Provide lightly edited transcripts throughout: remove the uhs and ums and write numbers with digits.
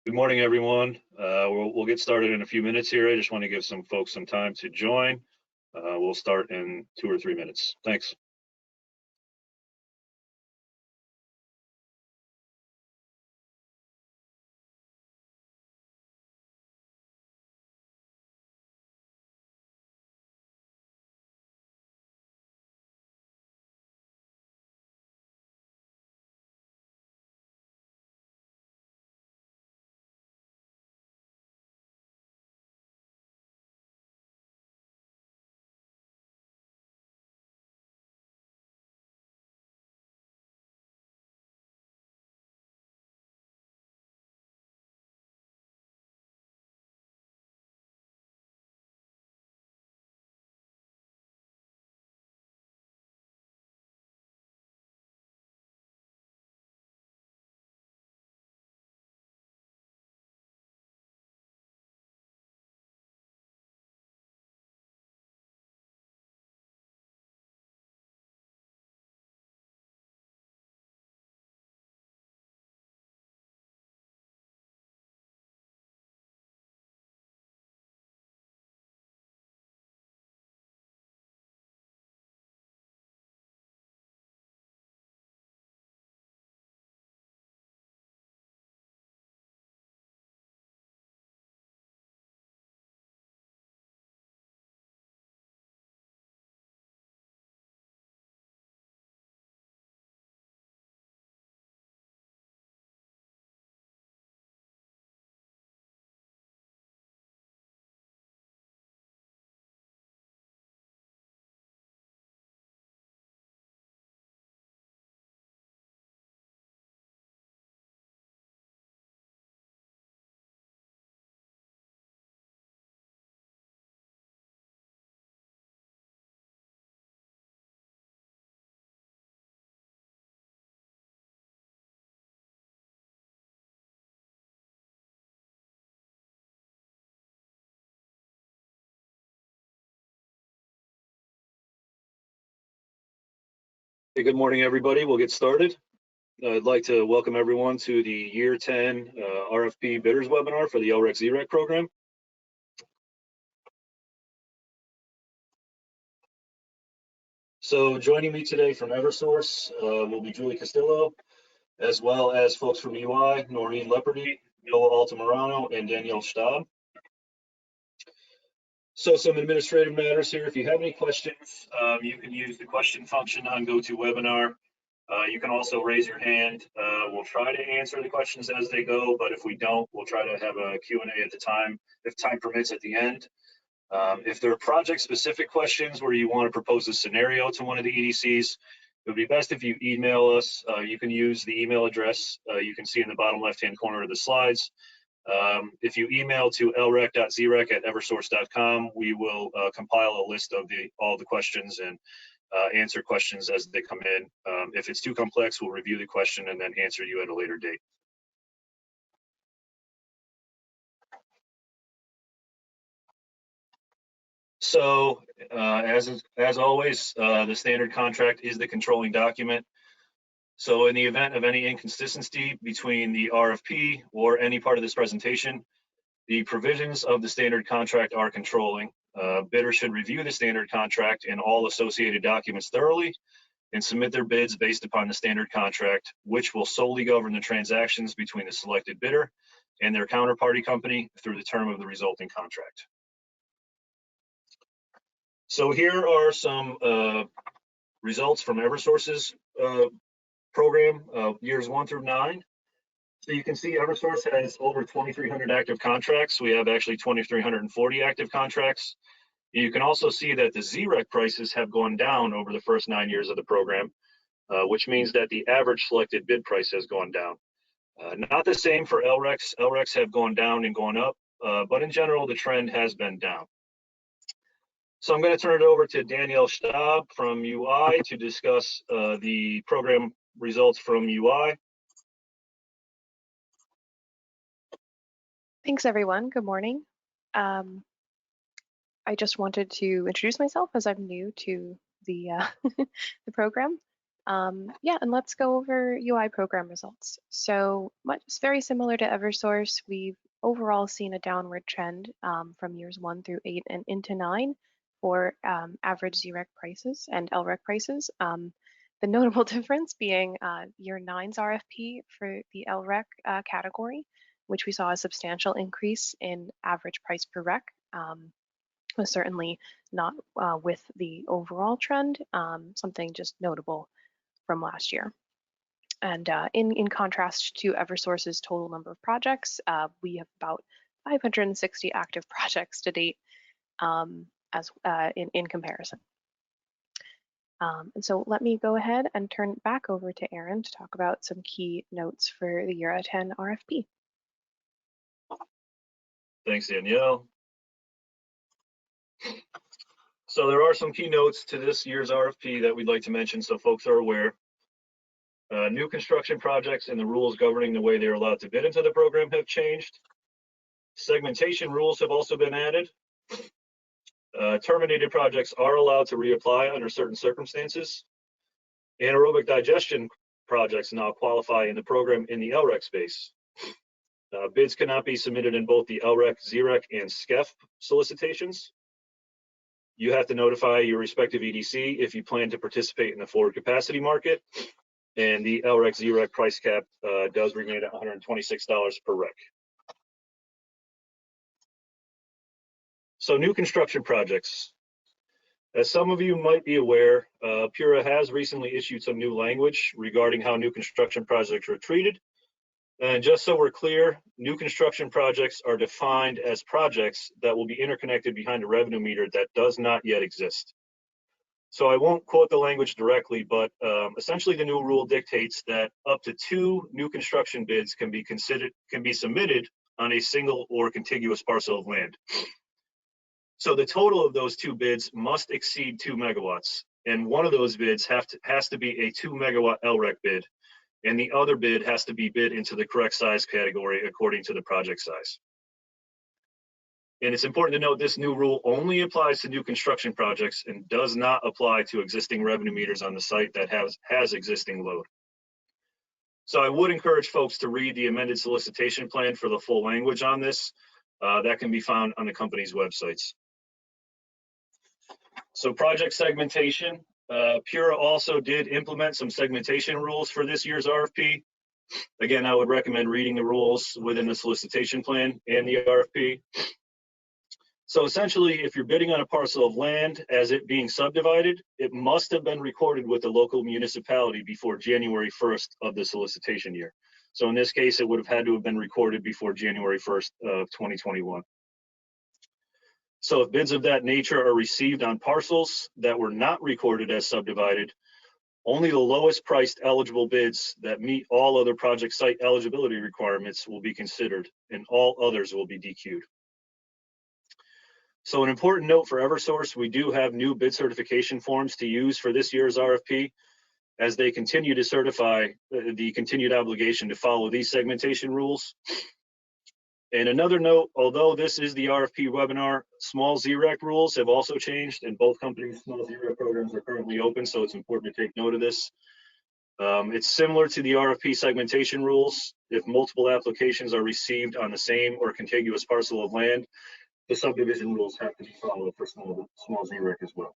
Good morning, everyone. We'll get started in a few minutes here. I just want to give some folks some time to join. We'll start in 2 or 3 minutes. Thanks. Hey, good morning, everybody. We'll get started. I'd like to welcome everyone to the Year 10 RFP Bidders webinar for the LREC ZREC program. So joining me today from Eversource will be Julie Castillo, as well as folks from UI, Noreen Leopardi, Noah Altamirano, and Danielle Staub. So some administrative matters here. If you have any questions, you can use the question function on GoToWebinar. You can also raise your hand. We'll try to answer the questions as they go, but if we don't, we'll try to have a Q&A at the time, if time permits at the end. If there are project-specific questions where you want to propose a scenario to one of the EDCs, it would be best if you email us. You can use the email address you can see in the bottom left-hand corner of the slides. If you email to lrec.zrec@eversource.com, we will compile a list of all the questions and answer questions as they come in. If it's too complex, we'll review the question and then answer you at a later date. So as always, the standard contract is the controlling document. So in the event of any inconsistency between the RFP or any part of this presentation, the provisions of the standard contract are controlling. Bidders should review the standard contract and all associated documents thoroughly and submit their bids based upon the standard contract, which will solely govern the transactions between the selected bidder and their counterparty company through the term of the resulting contract. So here are some results from Eversource's program, years 1 through 9. So you can see Eversource has over 2,300 active contracts. We have actually 2,340 active contracts. You can also see that the ZREC prices have gone down over the first 9 years of the program, which means that the average selected bid price has gone down. Not the same for LRECs. LRECs have gone down and gone up, but in general, the trend has been down. So I'm going to turn it over to Danielle Staub from UI to discuss the program results from UI. Thanks, everyone. Good morning. I just wanted to introduce myself as I'm new to the, the program. Yeah, and let's go over UI program results. So very similar to Eversource, we've overall seen a downward trend from years 1 through 8 and into 9 for average ZREC prices and LREC prices. The notable difference being year 9's RFP for the LREC category, which we saw a substantial increase in average price per rec. Was certainly not with the overall trend, something just notable from last year. And in contrast to Eversource's total number of projects, we have about 560 active projects to date in comparison. And so let me go ahead and turn it back over to Aaron to talk about some key notes for the year 10 RFP. Thanks, Danielle. So there are some key notes to this year's RFP that we'd like to mention so folks are aware. New construction projects and the rules governing the way they're allowed to bid into the program have changed. Segmentation rules have also been added. Terminated projects are allowed to reapply under certain circumstances. Anaerobic digestion projects now qualify in the program in the LREC space. Bids cannot be submitted in both the LREC, ZREC, and SCEF solicitations. You have to notify your respective EDC if you plan to participate in the forward capacity market. And the LREC, ZREC price cap does remain at $126 per rec. So new construction projects. As some of you might be aware, PURA has recently issued some new language regarding how new construction projects are treated. And just so we're clear, new construction projects are defined as projects that will be interconnected behind a revenue meter that does not yet exist. So I won't quote the language directly, but essentially the new rule dictates that up to 2 new construction bids can be submitted on a single or contiguous parcel of land. So the total of those 2 bids must exceed 2 megawatts, and one of those bids has to be a 2 megawatt LREC bid, and the other bid has to be bid into the correct size category according to the project size. And it's important to note this new rule only applies to new construction projects and does not apply to existing revenue meters on the site that has existing load. So I would encourage folks to read the amended solicitation plan for the full language on this. That can be found on the company's websites. So project segmentation, PURA also did implement some segmentation rules for this year's RFP. Again, I would recommend reading the rules within the solicitation plan and the RFP. So essentially, if you're bidding on a parcel of land as it being subdivided, it must have been recorded with the local municipality before January 1st of the solicitation year. So in this case, it would have had to have been recorded before January 1st of 2021. So if bids of that nature are received on parcels that were not recorded as subdivided, only the lowest priced eligible bids that meet all other project site eligibility requirements will be considered, and all others will be DQ'd. So an important note for Eversource, we do have new bid certification forms to use for this year's RFP as they continue to certify the continued obligation to follow these segmentation rules. And another note, although this is the RFP webinar, small ZREC rules have also changed, and both companies' small ZREC programs are currently open, so it's important to take note of this. It's similar to the RFP segmentation rules. If multiple applications are received on the same or contiguous parcel of land, the subdivision rules have to be followed for small ZREC as well.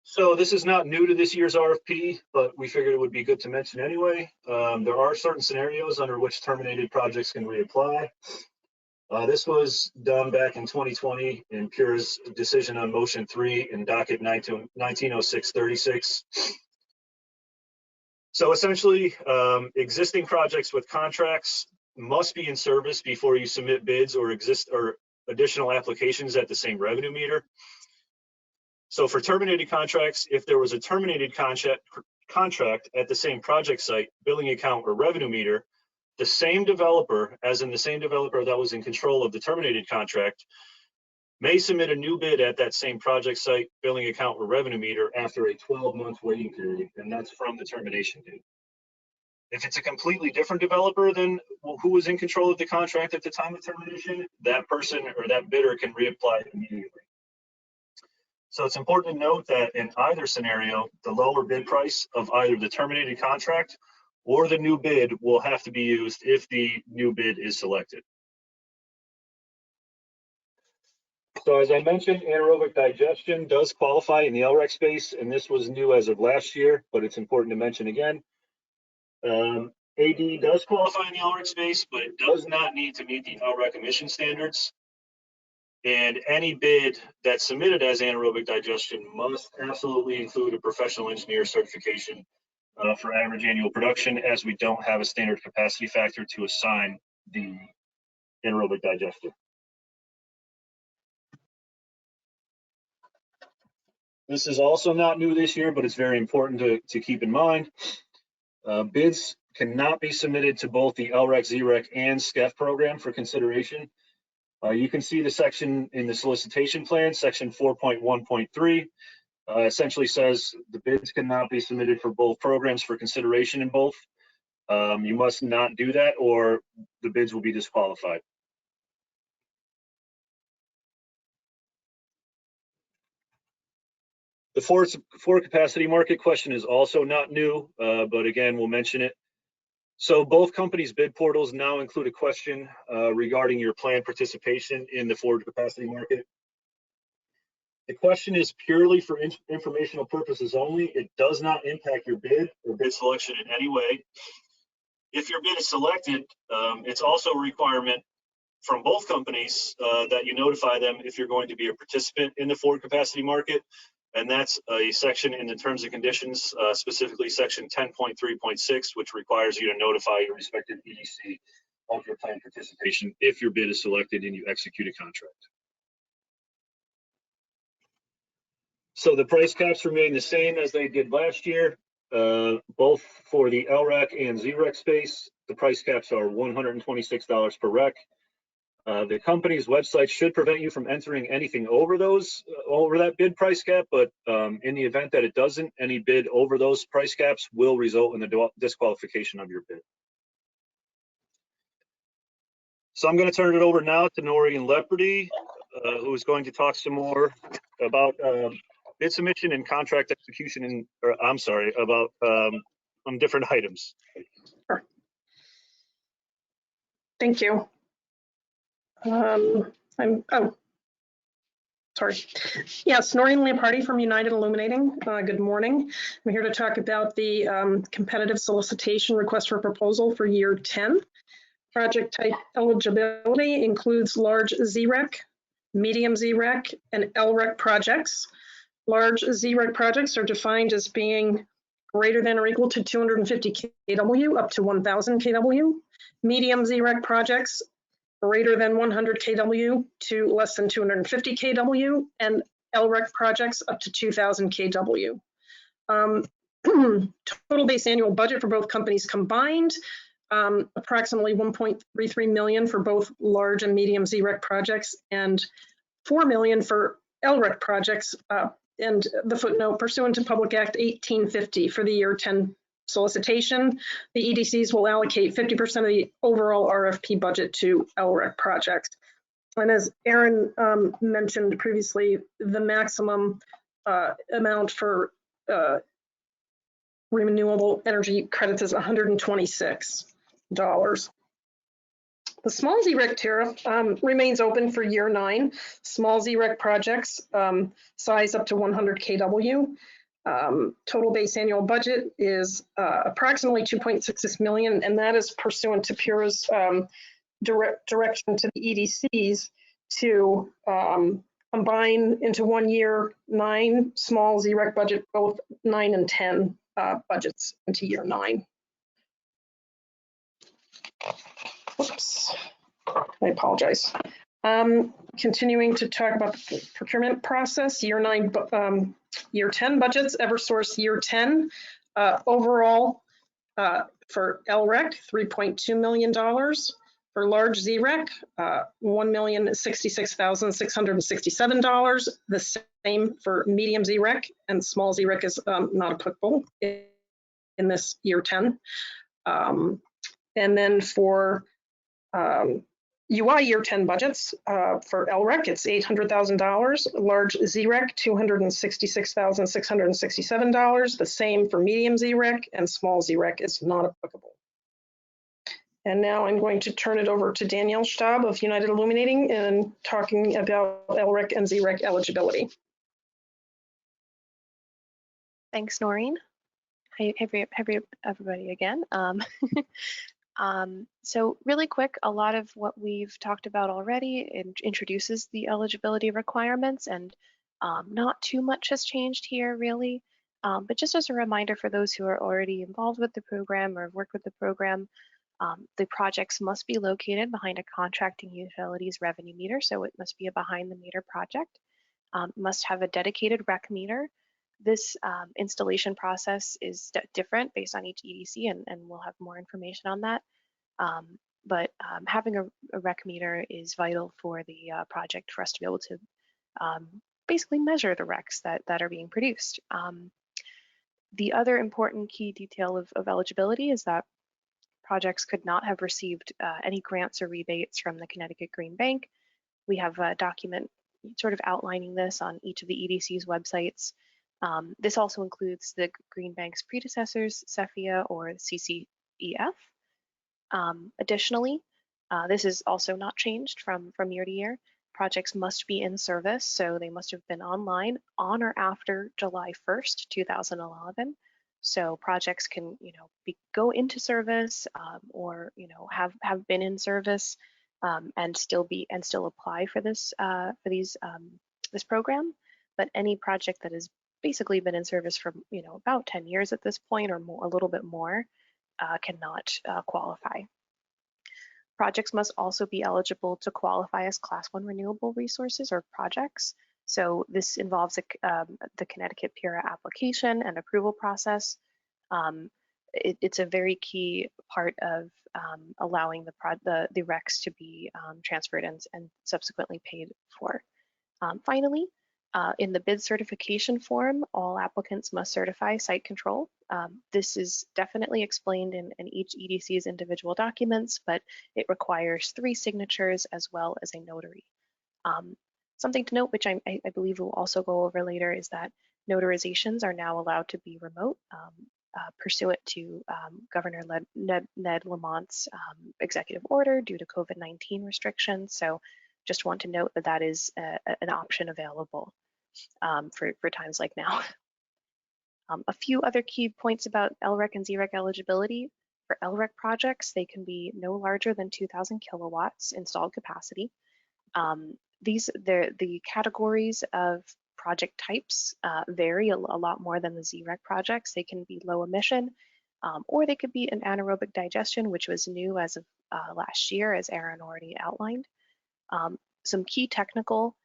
So this is not new to this year's RFP, but we figured it would be good to mention anyway. There are certain scenarios under which terminated projects can reapply. This was done back in 2020 in PURA's decision on motion 3 in docket 190636. So essentially, existing projects with contracts must be in service before you submit bids or additional applications at the same revenue meter. So for terminated contracts, if there was a terminated contract at the same project site, billing account, or revenue meter, the same developer, as in the same developer that was in control of the terminated contract, may submit a new bid at that same project site, billing account, or revenue meter after a 12-month waiting period, and that's from the termination date. If it's a completely different developer than who was in control of the contract at the time of termination, that person or that bidder can reapply immediately. So it's important to note that in either scenario, the lower bid price of either the terminated contract or the new bid will have to be used if the new bid is selected. So as I mentioned, anaerobic digestion does qualify in the LREC space, and this was new as of last year, but it's important to mention again. AD does qualify in the LREC space, but it does not need to meet the LREC emission standards. And any bid that's submitted as anaerobic digestion must absolutely include a professional engineer certification for average annual production, as we don't have a standard capacity factor to assign the anaerobic digestion. This is also not new this year, but it's very important to keep in mind. Bids cannot be submitted to both the LREC, ZREC, and SCEF program for consideration. You can see the section in the solicitation plan, section 4.1.3, essentially says the bids cannot be submitted for both programs for consideration in both. You must not do that or the bids will be disqualified. The forward capacity market question is also not new, but again, we'll mention it. So both companies' bid portals now include a question regarding your planned participation in the forward capacity market. The question is purely for informational purposes only. It does not impact your bid or bid selection in any way. If your bid is selected, it's also a requirement from both companies that you notify them if you're going to be a participant in the forward capacity market. And that's a section in the terms and conditions, specifically section 10.3.6, which requires you to notify your respective EDC of your planned participation if your bid is selected and you execute a contract. So the price caps remain the same as they did last year, both for the LREC and ZREC space. The price caps are $126 per REC. The company's website should prevent you from entering anything over that bid price cap, but in the event that it doesn't, any bid over those price caps will result in the disqualification of your bid. So I'm going to turn it over now to Nori and Leopardi, who is going to talk some more about bid submission and contract execution, about different items. Sure. Thank you. Yes, Noreen Leopardi from United Illuminating. Good morning. I'm here to talk about the competitive solicitation request for proposal for year 10. Project type eligibility includes large ZREC, medium ZREC, and LREC projects. Large ZREC projects are defined as being greater than or equal to 250 kW up to 1000 kW. Medium ZREC projects greater than 100 kW to less than 250 kW, and LREC projects up to 2000 kW. Total base annual budget for both companies combined, approximately 1.33 million for both large and medium ZREC projects, and 4 million for LREC projects, and the footnote, pursuant to Public Act 1850 for the year 10 solicitation, the EDCs will allocate 50% of the overall RFP budget to LREC projects. And as Aaron mentioned previously, the maximum amount for renewable energy credits is $126. The small ZREC tariff remains open for year 9. Small ZREC projects size up to 100 kW. Total base annual budget is approximately 2.66 million, and that is pursuant to PURA's direction to the EDCs to combine into 1 year 9 small ZREC budget, both 9 and 10 budgets into year 9. Oops, I apologize. Continuing to talk about the procurement process, year 9, year 10 budgets, Eversource year 10, overall for LREC, $3.2 million. For large ZREC, $1,066,667. The same for medium ZREC, and small ZREC is not applicable in this year 10. And then for UI year 10 budgets, for LREC, it's $800,000. Large ZREC, $266,667. The same for medium ZREC, and small ZREC is not applicable. And now I'm going to turn it over to Danielle Staub of United Illuminating and talking about LREC and ZREC eligibility. Thanks, Noreen. Hi, everybody again. So really quick, a lot of what we've talked about already introduces the eligibility requirements, and not too much has changed here really. But just as a reminder for those who are already involved with the program or have worked with the program, the projects must be located behind a contracting utilities revenue meter, so it must be a behind the meter project. Must have a dedicated REC meter. This installation process is different based on each EDC, and we'll have more information on that. But having a REC meter is vital for the project for us to be able to basically measure the RECs that are being produced. The other important key detail of eligibility is that projects could not have received any grants or rebates from the Connecticut Green Bank. We have a document sort of outlining this on each of the EDC's websites. This also includes the Green Bank's predecessors, CEFIA or CCEF. Additionally, this is also not changed from year to year. Projects must be in service, so they must have been online on or after July 1st, 2011. So projects can, go into service or have been in service and still apply for this this program. But any project that has basically been in service for about 10 years at this point or more, a little bit more, cannot qualify. Projects must also be eligible to qualify as Class 1 renewable resources or projects. So this involves the Connecticut PIRA application and approval process. It's a very key part of allowing the RECs to be transferred and subsequently paid for. Finally, in the bid certification form, all applicants must certify site control. This is definitely explained in each EDC's individual documents, but it requires 3 signatures as well as a notary. Something to note, which I believe we'll also go over later, is that notarizations are now allowed to be remote pursuant to Governor Ned Lamont's executive order due to COVID-19 restrictions. So just want to note that that is an option available for times like now. A few other key points about LREC and ZREC eligibility. For LREC projects, they can be no larger than 2,000 kilowatts installed capacity. The categories of project types vary a lot more than the ZREC projects. They can be low emission, or they could be an anaerobic digestion, which was new as of last year, as Aaron already outlined. Some key technical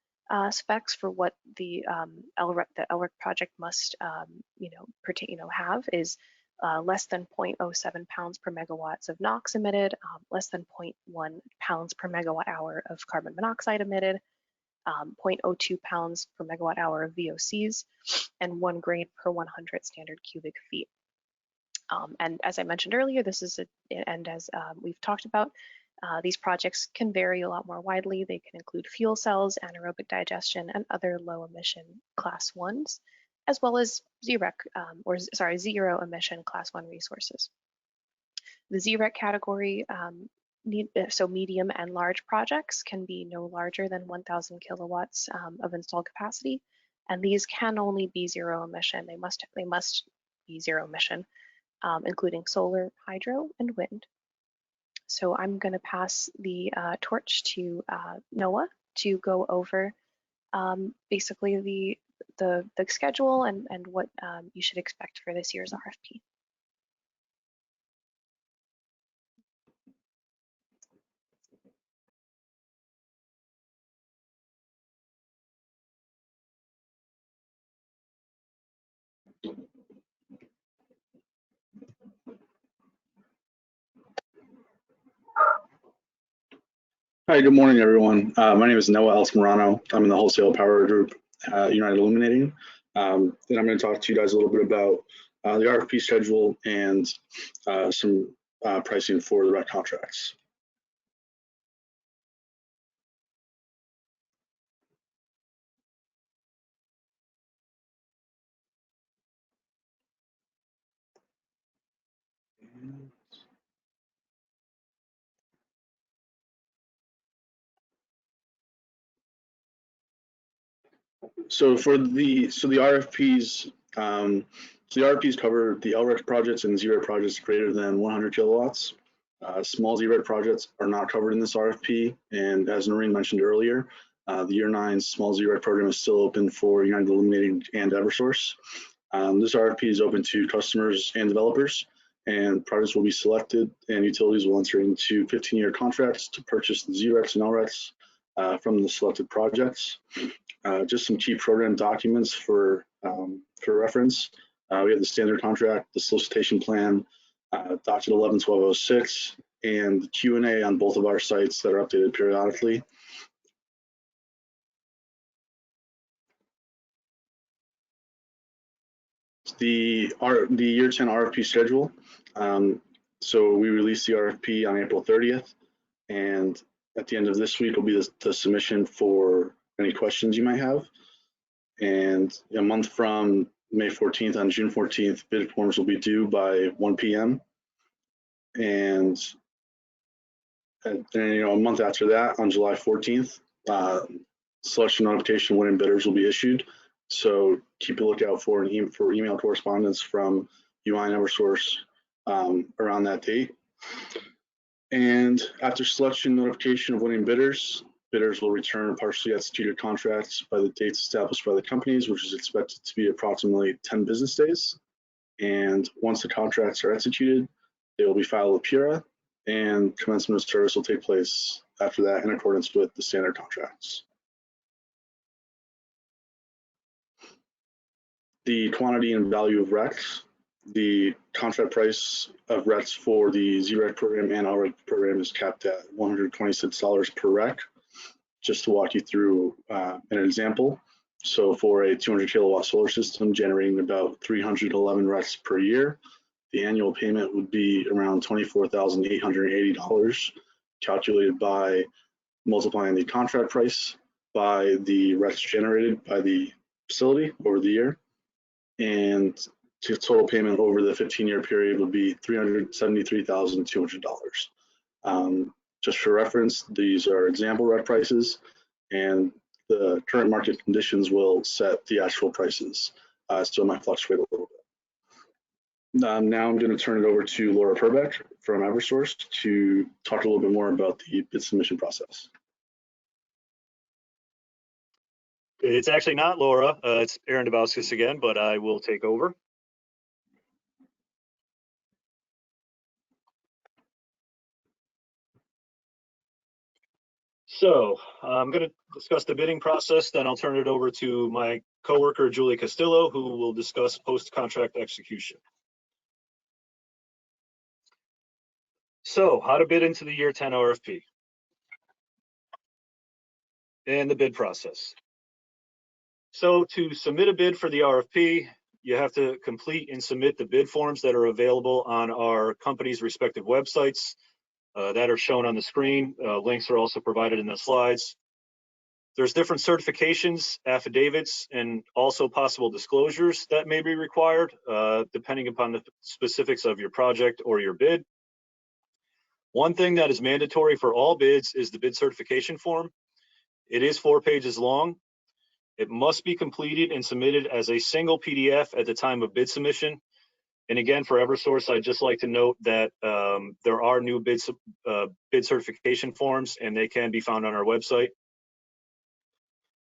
specs for what the LREC project must have is less than 0.07 pounds per megawatts of NOx emitted, less than 0.1 pounds per megawatt hour of carbon monoxide emitted, 0.02 pounds per megawatt hour of VOCs, and 1 grain per 100 standard cubic feet. And as I mentioned earlier, as we've talked about, these projects can vary a lot more widely. They can include fuel cells, anaerobic digestion, and other low emission Class 1s, as well as zero emission Class 1 resources. The ZREC category, so medium and large projects, can be no larger than 1,000 kilowatts of installed capacity, and these can only be zero emission. They must be zero emission, including solar, hydro, and wind. So I'm going to pass the torch to Noah to go over basically the schedule and what you should expect for this year's RFP. Hi, good morning, everyone. My name is Noah Elsmerano. I'm in the Wholesale Power Group at United Illuminating. And I'm going to talk to you guys a little bit about the RFP schedule and some pricing for the REC contracts. So the RFPs, the RFPs cover the LREC projects and ZREC projects greater than 100 kilowatts. Small ZREC projects are not covered in this RFP, and as Noreen mentioned earlier, the Year 9 small ZREC program is still open for United Illuminating and Eversource. This RFP is open to customers and developers, and projects will be selected, and utilities will enter into 15-year contracts to purchase the ZRECs and LRECs from the selected projects. Just some key program documents for reference. We have the standard contract, the solicitation plan, docket 11-1206, and the Q&A on both of our sites that are updated periodically. The Year 10 RFP schedule. So we released the RFP on April 30th, and at the end of this week will be the submission for any questions you might have. And a month from May 14th, on June 14th, bid forms will be due by 1 p.m. And then, a month after that, on July 14th, selection notification winning bidders will be issued. So keep a lookout for email correspondence from UI and Eversource around that date. And after selection notification of winning bidders, bidders will return partially executed contracts by the dates established by the companies, which is expected to be approximately 10 business days. And once the contracts are executed, they will be filed with PURA, and commencement of service will take place after that in accordance with the standard contracts. The quantity and value of RECs. The contract price of RECs for the ZREC program and LREC program is capped at $126 per REC. Just to walk you through an example. So for a 200 kilowatt solar system generating about 311 RECs per year, the annual payment would be around $24,880, calculated by multiplying the contract price by the RECs generated by the facility over the year. And the total payment over the 15-year period would be $373,200. Just for reference, these are example REC prices, and the current market conditions will set the actual prices, so it might fluctuate a little bit. Now I'm going to turn it over to Laura Perbeck from Eversource to talk a little bit more about the bid submission process. It's actually not Laura, it's Aaron Dabauskas again, but I will take over. So I'm going to discuss the bidding process, then I'll turn it over to my coworker, Julie Castillo, who will discuss post-contract execution. So how to bid into the Year 10 RFP and the bid process. So to submit a bid for the RFP, you have to complete and submit the bid forms that are available on our company's respective websites. That are shown on the screen. Links are also provided in the slides. There's different certifications, affidavits, and also possible disclosures that may be required, depending upon the specifics of your project or your bid. One thing that is mandatory for all bids is the bid certification form. It is 4 pages long. It must be completed and submitted as a single PDF at the time of bid submission. And again, for Eversource, I'd just like to note that there are new bid certification forms, and they can be found on our website.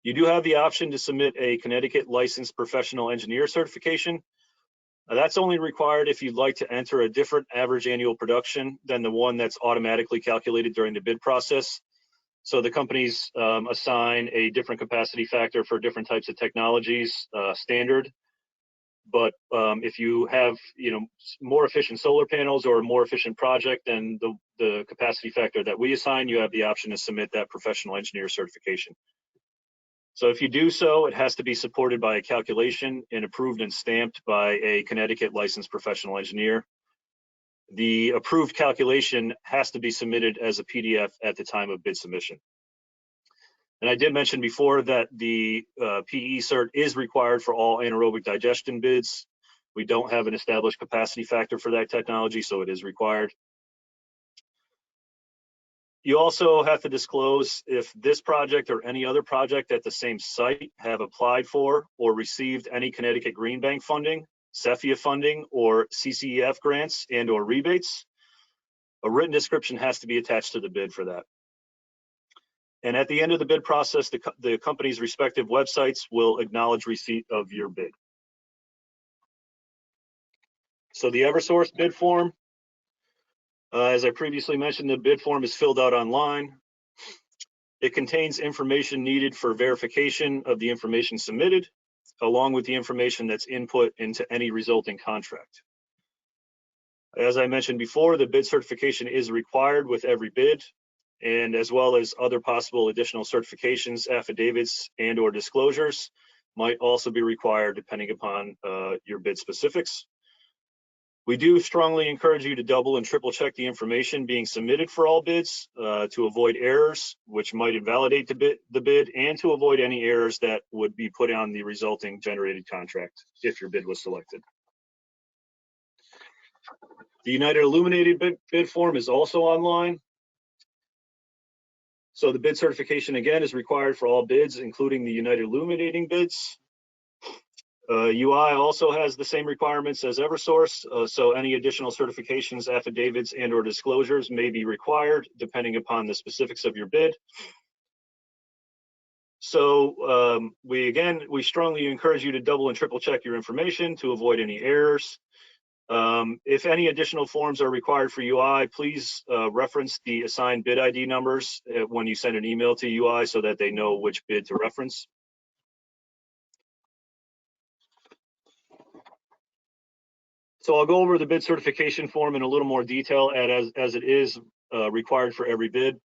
You do have the option to submit a Connecticut licensed professional engineer certification. That's only required if you'd like to enter a different average annual production than the one that's automatically calculated during the bid process. So the companies assign a different capacity factor for different types of technologies standard. But if you have, more efficient solar panels or a more efficient project than the capacity factor that we assign, you have the option to submit that professional engineer certification. So if you do so, it has to be supported by a calculation and approved and stamped by a Connecticut licensed professional engineer. the approved calculation has to be submitted as a PDF at the time of bid submission. And I did mention before that the PE cert is required for all anaerobic digestion bids. We don't have an established capacity factor for that technology, so it is required. You also have to disclose if this project or any other project at the same site have applied for or received any Connecticut Green Bank funding, CEFIA funding, or CCEF grants and or rebates. A written description has to be attached to the bid for that. And at the end of the bid process, the company's respective websites will acknowledge receipt of your bid. So the Eversource bid form, as I previously mentioned, the bid form is filled out online. It contains information needed for verification of the information submitted, along with the information that's input into any resulting contract. As I mentioned before, the bid certification is required with every bid, and as well as other possible additional certifications, affidavits, and or disclosures might also be required depending upon your bid specifics. We do strongly encourage you to double and triple check the information being submitted for all bids to avoid errors which might invalidate the bid and to avoid any errors that would be put on the resulting generated contract if your bid was selected. The United Illuminating bid form is also online. So the bid certification again is required for all bids, including the United Illuminating bids. UI also has the same requirements as Eversource, so any additional certifications, affidavits, and or disclosures may be required depending upon the specifics of your bid. So we strongly encourage you to double and triple check your information to avoid any errors. If any additional forms are required for UI, please reference the assigned bid ID numbers when you send an email to UI so that they know which bid to reference. So I'll go over the bid certification form in a little more detail as it is required for every bid.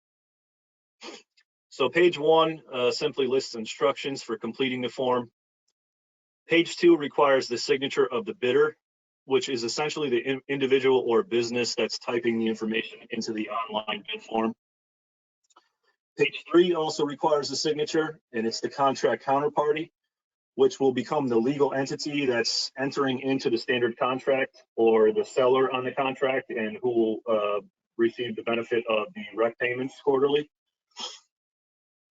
So page 1 simply lists instructions for completing the form. Page 2 requires the signature of the bidder, which is essentially the individual or business that's typing the information into the online bid form. Page 3 also requires a signature, and it's the contract counterparty, which will become the legal entity that's entering into the standard contract or the seller on the contract and who will receive the benefit of the REC payments quarterly.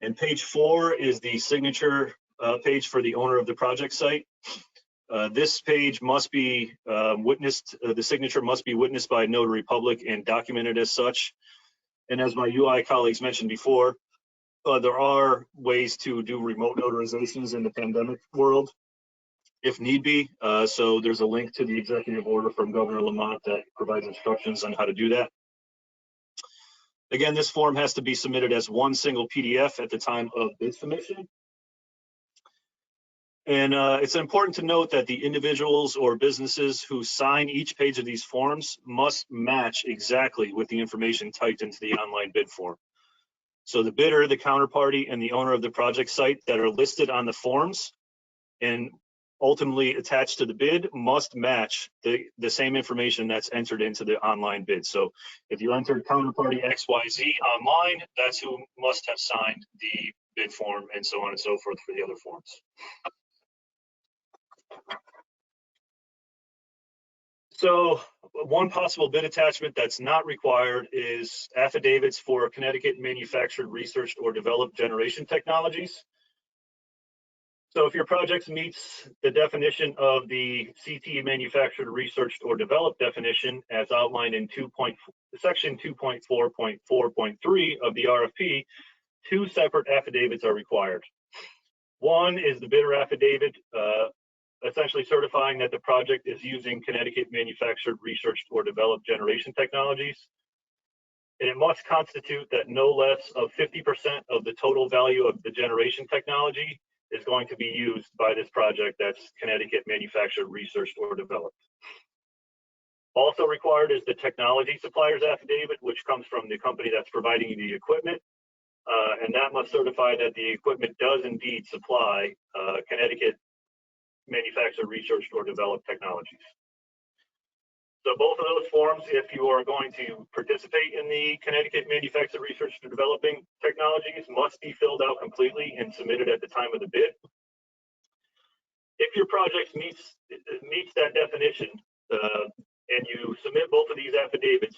And page 4 is the signature page for the owner of the project site. This page must be witnessed, the signature must be witnessed by a notary public and documented as such. And as my UI colleagues mentioned before, there are ways to do remote notarizations in the pandemic world, if need be. So there's a link to the executive order from Governor Lamont that provides instructions on how to do that. Again, this form has to be submitted as one single PDF at the time of bid submission. And it's important to note that the individuals or businesses who sign each page of these forms must match exactly with the information typed into the online bid form. So the bidder, the counterparty, and the owner of the project site that are listed on the forms and ultimately attached to the bid must match the same information that's entered into the online bid. So if you entered counterparty XYZ online, that's who must have signed the bid form and so on and so forth for the other forms. So one possible bid attachment that's not required is affidavits for Connecticut manufactured, researched, or developed generation technologies. So if your project meets the definition of the CT manufactured, researched, or developed definition as outlined in section 2.4.4.3 of the RFP, 2 separate affidavits are required. One is the bidder affidavit, essentially certifying that the project is using Connecticut manufactured, researched, or developed generation technologies. And it must constitute that no less of 50% of the total value of the generation technology is going to be used by this project that's Connecticut manufactured, researched, or developed. Also required is the technology supplier's affidavit, which comes from the company that's providing you the equipment. And that must certify that the equipment does indeed supply Connecticut manufactured, researched, or developed technologies. So both of those forms, if you are going to participate in the Connecticut Manufactured Research and Developing Technologies, must be filled out completely and submitted at the time of the bid. If your project meets that definition and you submit both of these affidavits,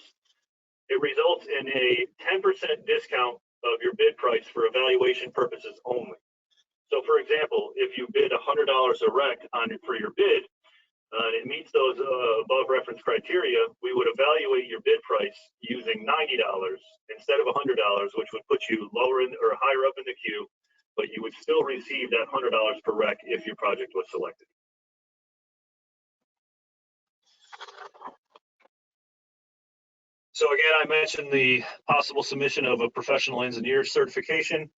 it results in a 10% discount of your bid price for evaluation purposes only. So for example, if you bid $100 a REC for your bid, and it meets those above reference criteria, we would evaluate your bid price using $90 instead of $100, which would put you lower in or higher up in the queue, but you would still receive that $100 per REC if your project was selected. So again, I mentioned the possible submission of a professional engineer certification.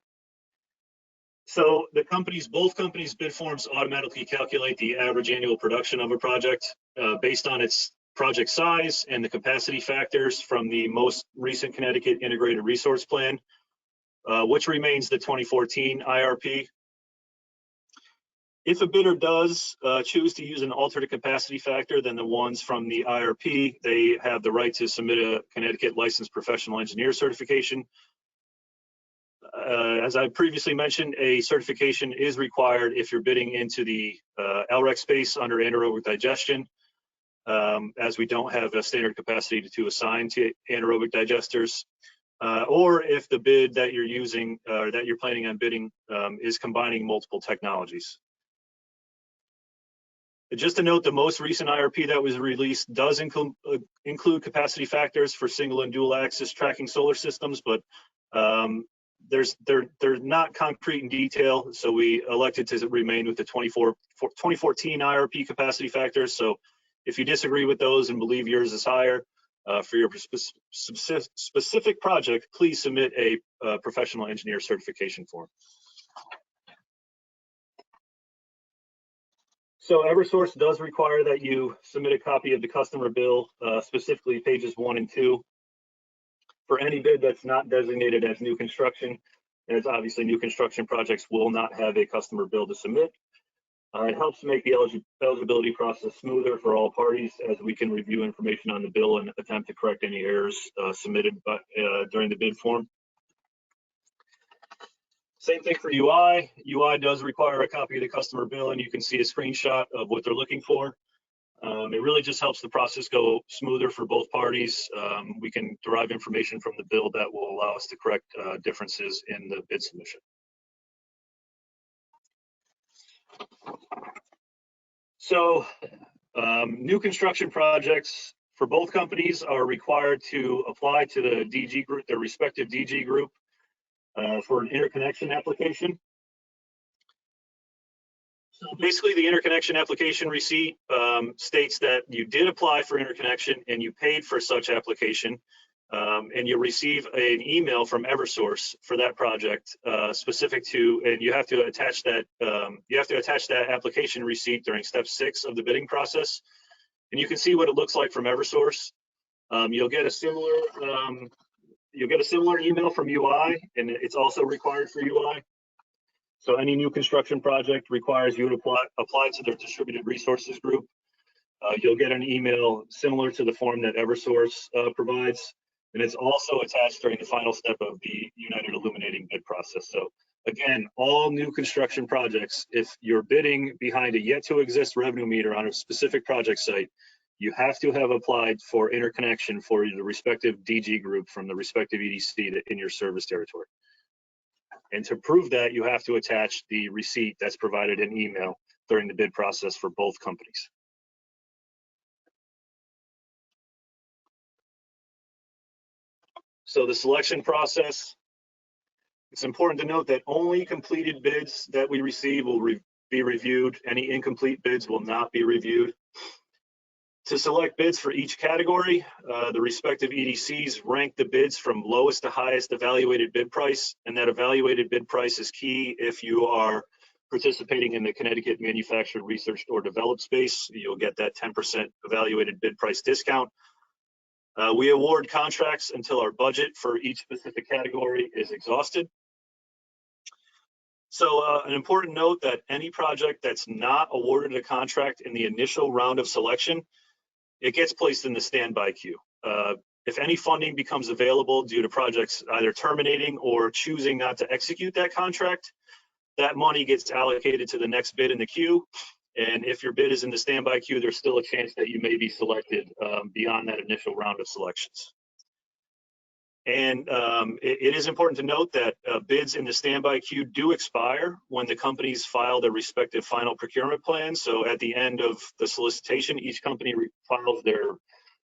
So both companies' bid forms automatically calculate the average annual production of a project based on its project size and the capacity factors from the most recent Connecticut Integrated Resource Plan, which remains the 2014 IRP. If a bidder does choose to use an alternate capacity factor than the ones from the IRP, they have the right to submit a Connecticut Licensed Professional Engineer certification. As I previously mentioned, a certification is required if you're bidding into the LREC space under anaerobic digestion, as we don't have a standard capacity to assign to anaerobic digesters, or if the bid that you're using or that you're planning on bidding is combining multiple technologies. Just to note, the most recent IRP that was released does include capacity factors for single and dual axis tracking solar systems, but they're not concrete in detail, so we elected to remain with the 2014 IRP capacity factors. So if you disagree with those and believe yours is higher for your specific project, please submit a professional engineer certification form. So Eversource does require that you submit a copy of the customer bill, specifically pages 1 and 2. For any bid that's not designated as new construction, as obviously new construction projects will not have a customer bill to submit. It helps make the eligibility process smoother for all parties, as we can review information on the bill and attempt to correct any errors submitted during the bid form. Same thing for UI. UI does require a copy of the customer bill, and you can see a screenshot of what they're looking for. It really just helps the process go smoother for both parties. We can derive information from the bill that will allow us to correct differences in the bid submission. So new construction projects for both companies are required to apply to the DG group, their respective DG group, for an interconnection application. So basically, the interconnection application receipt states that you did apply for interconnection and you paid for such application, and you receive an email from Eversource for that project specific to, and you have to attach that application receipt during step 6 of the bidding process. And you can see what it looks like from Eversource. You'll get a similar email from UI, and it's also required for UI. So any new construction project requires you to apply to their distributed resources group. You'll get an email similar to the form that Eversource provides, and it's also attached during the final step of the United Illuminating bid process. So again, all new construction projects, if you're bidding behind a yet to exist revenue meter on a specific project site, you have to have applied for interconnection for the respective DG group from the respective EDC in your service territory. And to prove that, you have to attach the receipt that's provided in email during the bid process for both companies. So the selection process, it's important to note that only completed bids that we receive will be reviewed. Any incomplete bids will not be reviewed. To select bids for each category, the respective EDCs rank the bids from lowest to highest evaluated bid price, and that evaluated bid price is key if you are participating in the Connecticut Manufactured, Researched, or Developed space. You'll get that 10% evaluated bid price discount. We award contracts until our budget for each specific category is exhausted. So an important note that any project that's not awarded a contract in the initial round of selection it gets placed in the standby queue. If any funding becomes available due to projects either terminating or choosing not to execute that contract, that money gets allocated to the next bid in the queue. And if your bid is in the standby queue, there's still a chance that you may be selected beyond that initial round of selections. And it is important to note that bids in the standby queue do expire when the companies file their respective final procurement plans. So at the end of the solicitation, each company files their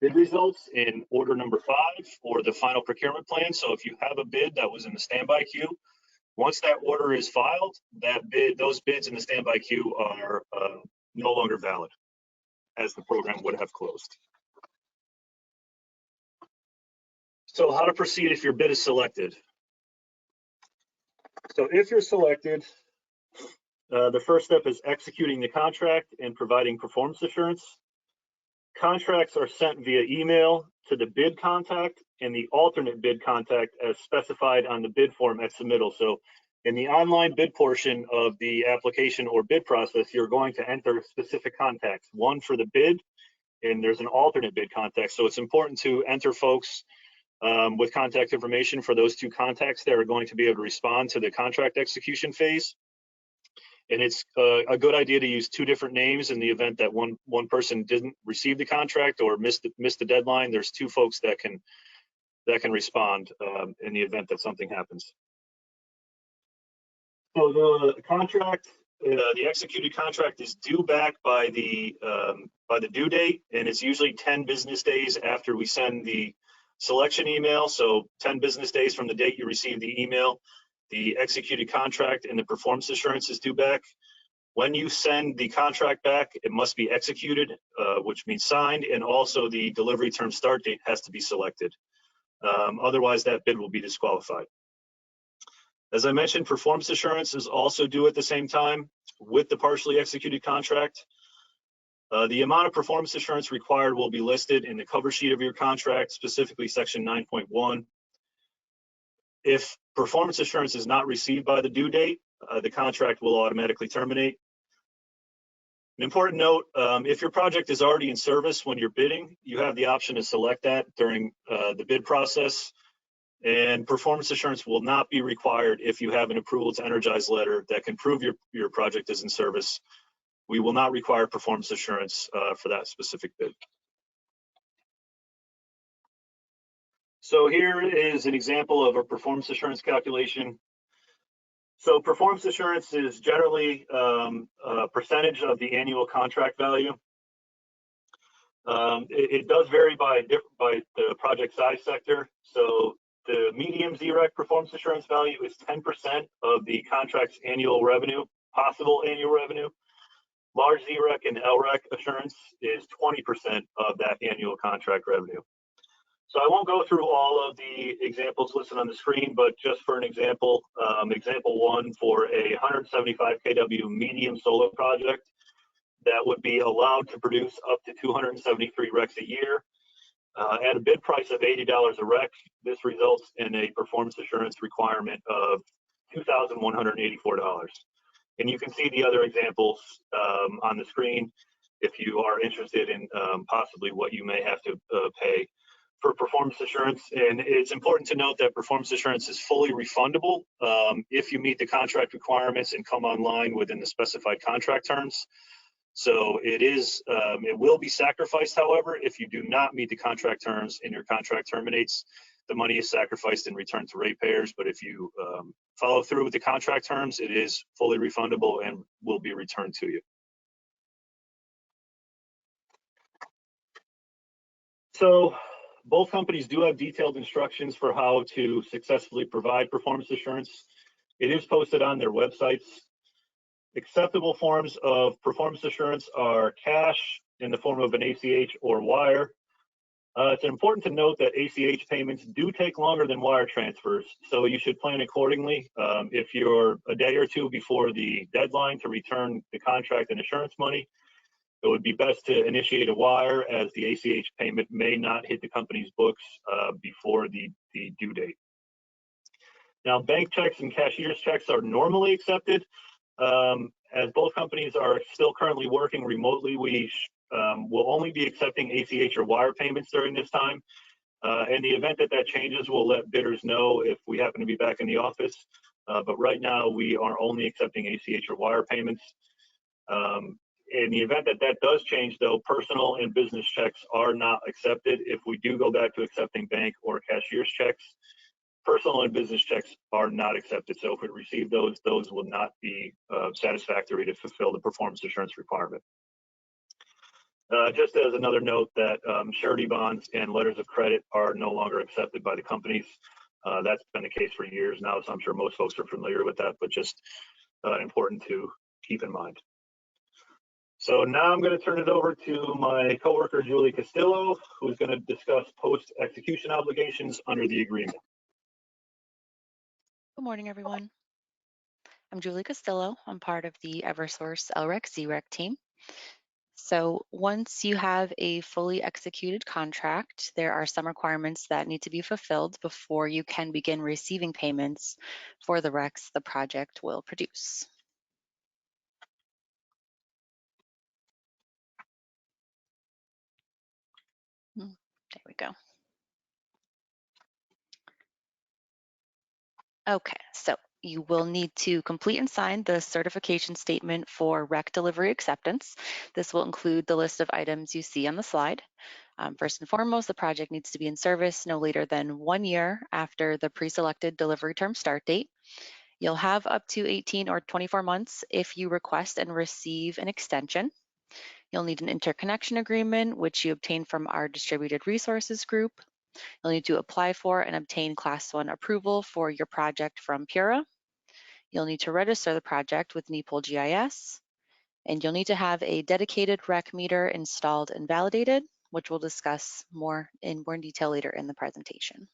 bid results in order number 5 or the final procurement plan. So if you have a bid that was in the standby queue, once that order is filed, those bids in the standby queue are no longer valid, as the program would have closed. So how to proceed if your bid is selected? So if you're selected, the first step is executing the contract and providing performance assurance. Contracts are sent via email to the bid contact and the alternate bid contact as specified on the bid form at submittal. So in the online bid portion of the application or bid process, you're going to enter specific contacts, one for the bid, and there's an alternate bid contact. So it's important to enter folks with contact information for those 2 contacts that are going to be able to respond to the contract execution phase. And it's a good idea to use 2 different names in the event that one person didn't receive the contract or missed the deadline. There's 2 folks that can respond in the event that something happens. So the contract, the executed contract is due back by the due date, and it's usually 10 business days after we send the selection email. So 10 business days from the date you receive the email, the executed contract and the performance assurance is due back. When you send the contract back, it must be executed, which means signed, and also the delivery term start date has to be selected. Otherwise, that bid will be disqualified. As I mentioned, performance assurance is also due at the same time with the partially executed contract. The amount of performance assurance required will be listed in the cover sheet of your contract, specifically section 9.1. If performance assurance is not received by the due date, the contract will automatically terminate. An important note, if your project is already in service when you're bidding, you have the option to select that during the bid process. And performance assurance will not be required if you have an approval to energize letter that can prove your project is in service. We will not require performance assurance for that specific bid. So here is an example of a performance assurance calculation. So performance assurance is generally a percentage of the annual contract value. It does vary by the project size sector. So the medium ZREC performance assurance value is 10% of the contract's annual revenue, possible annual revenue. Large ZREC and LREC assurance is 20% of that annual contract revenue. So I won't go through all of the examples listed on the screen, but just for an example, example 1 for a 175 kW medium solar project that would be allowed to produce up to 273 RECs a year. At a bid price of $80 a REC, this results in a performance assurance requirement of $2,184. And you can see the other examples on the screen if you are interested in possibly what you may have to pay for performance assurance. And it's important to note that performance assurance is fully refundable if you meet the contract requirements and come online within the specified contract terms. So it will be sacrificed, however, if you do not meet the contract terms and your contract terminates. The money is sacrificed and returned to ratepayers, but if you follow through with the contract terms, it is fully refundable and will be returned to you. So both companies do have detailed instructions for how to successfully provide performance assurance. It is posted on their websites. Acceptable forms of performance assurance are cash in the form of an ACH or wire. It's important to note that ACH payments do take longer than wire transfers, so you should plan accordingly. If you're a day or 2 before the deadline to return the contract and assurance money, it would be best to initiate a wire, as the ACH payment may not hit the company's books before the due date. Now, bank checks and cashier's checks are normally accepted. As both companies are still currently working remotely, we will only be accepting ACH or wire payments during this time. In the event that that changes, we'll let bidders know if we happen to be back in the office. But right now, we are only accepting ACH or wire payments. In the event that that does change, though, personal and business checks are not accepted. If we do go back to accepting bank or cashier's checks, personal and business checks are not accepted. So if we receive those will not be satisfactory to fulfill the performance assurance requirement. Just as another note that surety bonds and letters of credit are no longer accepted by the companies. That's been the case for years now, so I'm sure most folks are familiar with that, but just important to keep in mind. So now I'm going to turn it over to my coworker, Julie Castillo, who's going to discuss post-execution obligations under the agreement. Good morning, everyone. I'm Julie Castillo. I'm part of the Eversource LREC ZREC team. So once you have a fully executed contract, there are some requirements that need to be fulfilled before you can begin receiving payments for the RECs the project will produce. There we go. Okay, so you will need to complete and sign the certification statement for REC delivery acceptance. This will include the list of items you see on the slide. First and foremost, the project needs to be in service no later than 1 year after the pre-selected delivery term start date. You'll have up to 18 or 24 months if you request and receive an extension. You'll need an interconnection agreement, which you obtain from our distributed resources group. You'll need to apply for and obtain Class 1 approval for your project from PURA. You'll need to register the project with NEPL GIS, and you'll need to have a dedicated REC meter installed and validated, which we'll discuss more in detail later in the presentation.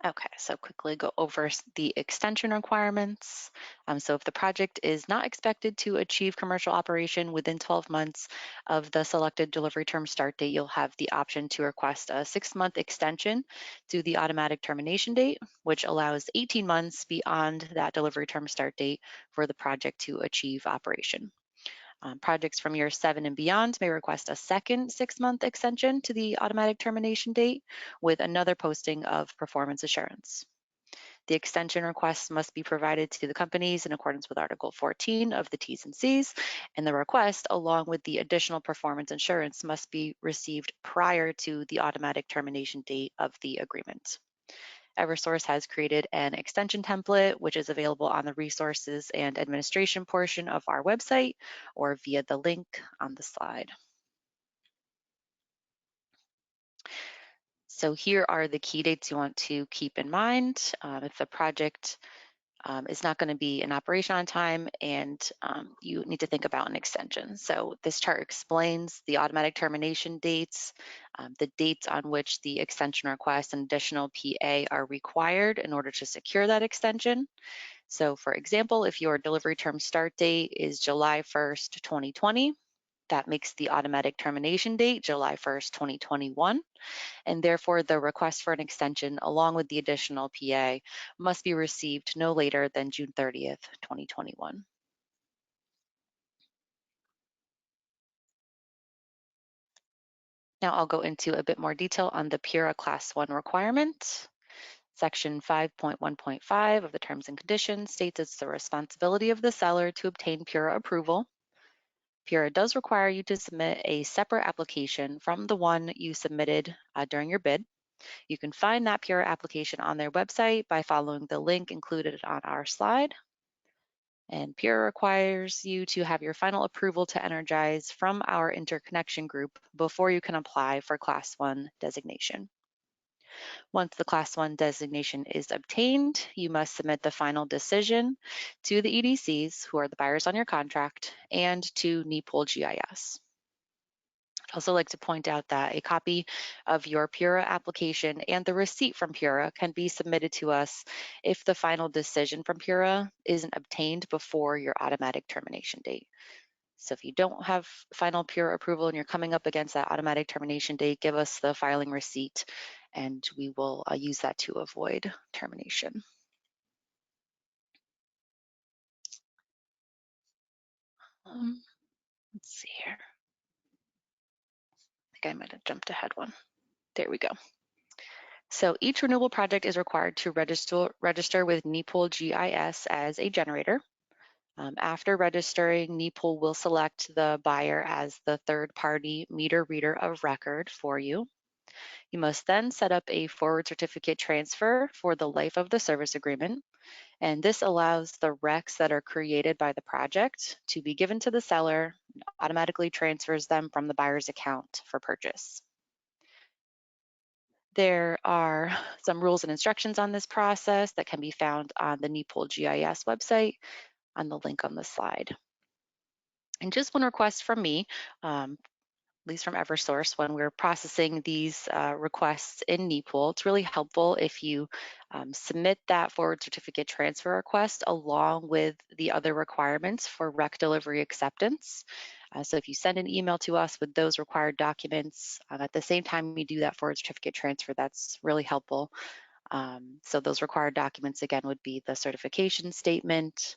Okay, so quickly go over the extension requirements. So if the project is not expected to achieve commercial operation within 12 months of the selected delivery term start date, you'll have the option to request a 6-month extension to the automatic termination date, which allows 18 months beyond that delivery term start date for the project to achieve operation. Projects from year 7 and beyond may request a second 6-month extension to the automatic termination date with another posting of performance assurance. The extension requests must be provided to the companies in accordance with Article 14 of the T's and C's, and the request, along with the additional performance assurance, must be received prior to the automatic termination date of the agreement. Eversource has created an extension template, which is available on the resources and administration portion of our website or via the link on the slide. So here are the key dates you want to keep in mind. If the project is not going to be in operation on time and you need to think about an extension. So this chart explains the automatic termination dates, the dates on which the extension request and additional PA are required in order to secure that extension. So for example, if your delivery term start date is July 1st, 2020, that makes the automatic termination date July 1st, 2021. And therefore the request for an extension along with the additional PA must be received no later than June 30th, 2021. Now I'll go into a bit more detail on the PURA Class 1 requirement. Section 5.1.5 of the Terms and Conditions states it's the responsibility of the seller to obtain PURA approval. PURA does require you to submit a separate application from the one you submitted during your bid. You can find that PURA application on their website by following the link included on our slide. And PURA requires you to have your final approval to energize from our interconnection group before you can apply for Class 1 designation. Once the Class 1 designation is obtained, you must submit the final decision to the EDCs, who are the buyers on your contract, and to NEPL GIS. I'd also like to point out that a copy of your PURA application and the receipt from PURA can be submitted to us if the final decision from PURA isn't obtained before your automatic termination date. So if you don't have final PURA approval and you're coming up against that automatic termination date, give us the filing receipt and we will use that to avoid termination. Let's see here. I think I might have jumped ahead one. There we go. So each renewable project is required to register with NEPOL GIS as a generator. After registering, NEPOL will select the buyer as the third-party meter reader of record for you. You must then set up a forward certificate transfer for the life of the service agreement. And this allows the RECs that are created by the project to be given to the seller and automatically transfers them from the buyer's account for purchase. There are some rules and instructions on this process that can be found on the NEPOL GIS website on the link on the slide. And just one request from me, at least from Eversource, when we're processing these requests in NEPOL, it's really helpful if you submit that forward certificate transfer request along with the other requirements for REC delivery acceptance. So if you send an email to us with those required documents, at the same time you do that forward certificate transfer, that's really helpful. So those required documents, again, would be the certification statement,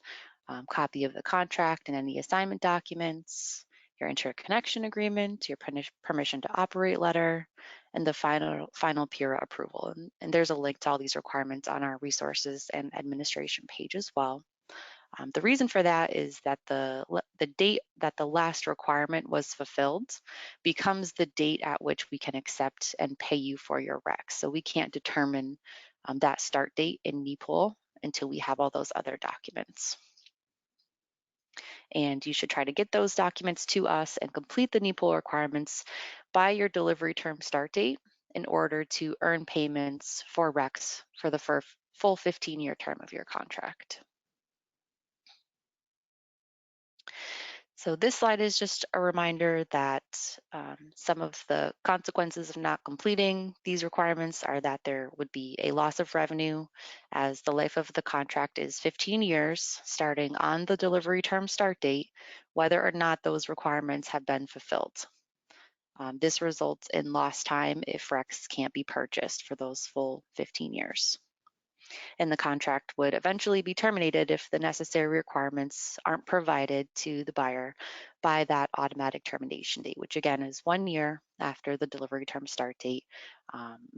copy of the contract and any assignment documents, your interconnection agreement, your permission to operate letter, and the final PURA approval. And there's a link to all these requirements on our resources and administration page as well. The reason for that is that the date that the last requirement was fulfilled becomes the date at which we can accept and pay you for your REC. So we can't determine that start date in NEPOL until we have all those other documents. And you should try to get those documents to us and complete the NEPOL requirements by your delivery term start date in order to earn payments for RECs for the full 15-year term of your contract. So this slide is just a reminder that some of the consequences of not completing these requirements are that there would be a loss of revenue, as the life of the contract is 15 years starting on the delivery term start date, whether or not those requirements have been fulfilled. This results in lost time if RECs can't be purchased for those full 15 years. And the contract would eventually be terminated if the necessary requirements aren't provided to the buyer by that automatic termination date, which again is 1 year after the delivery term start date,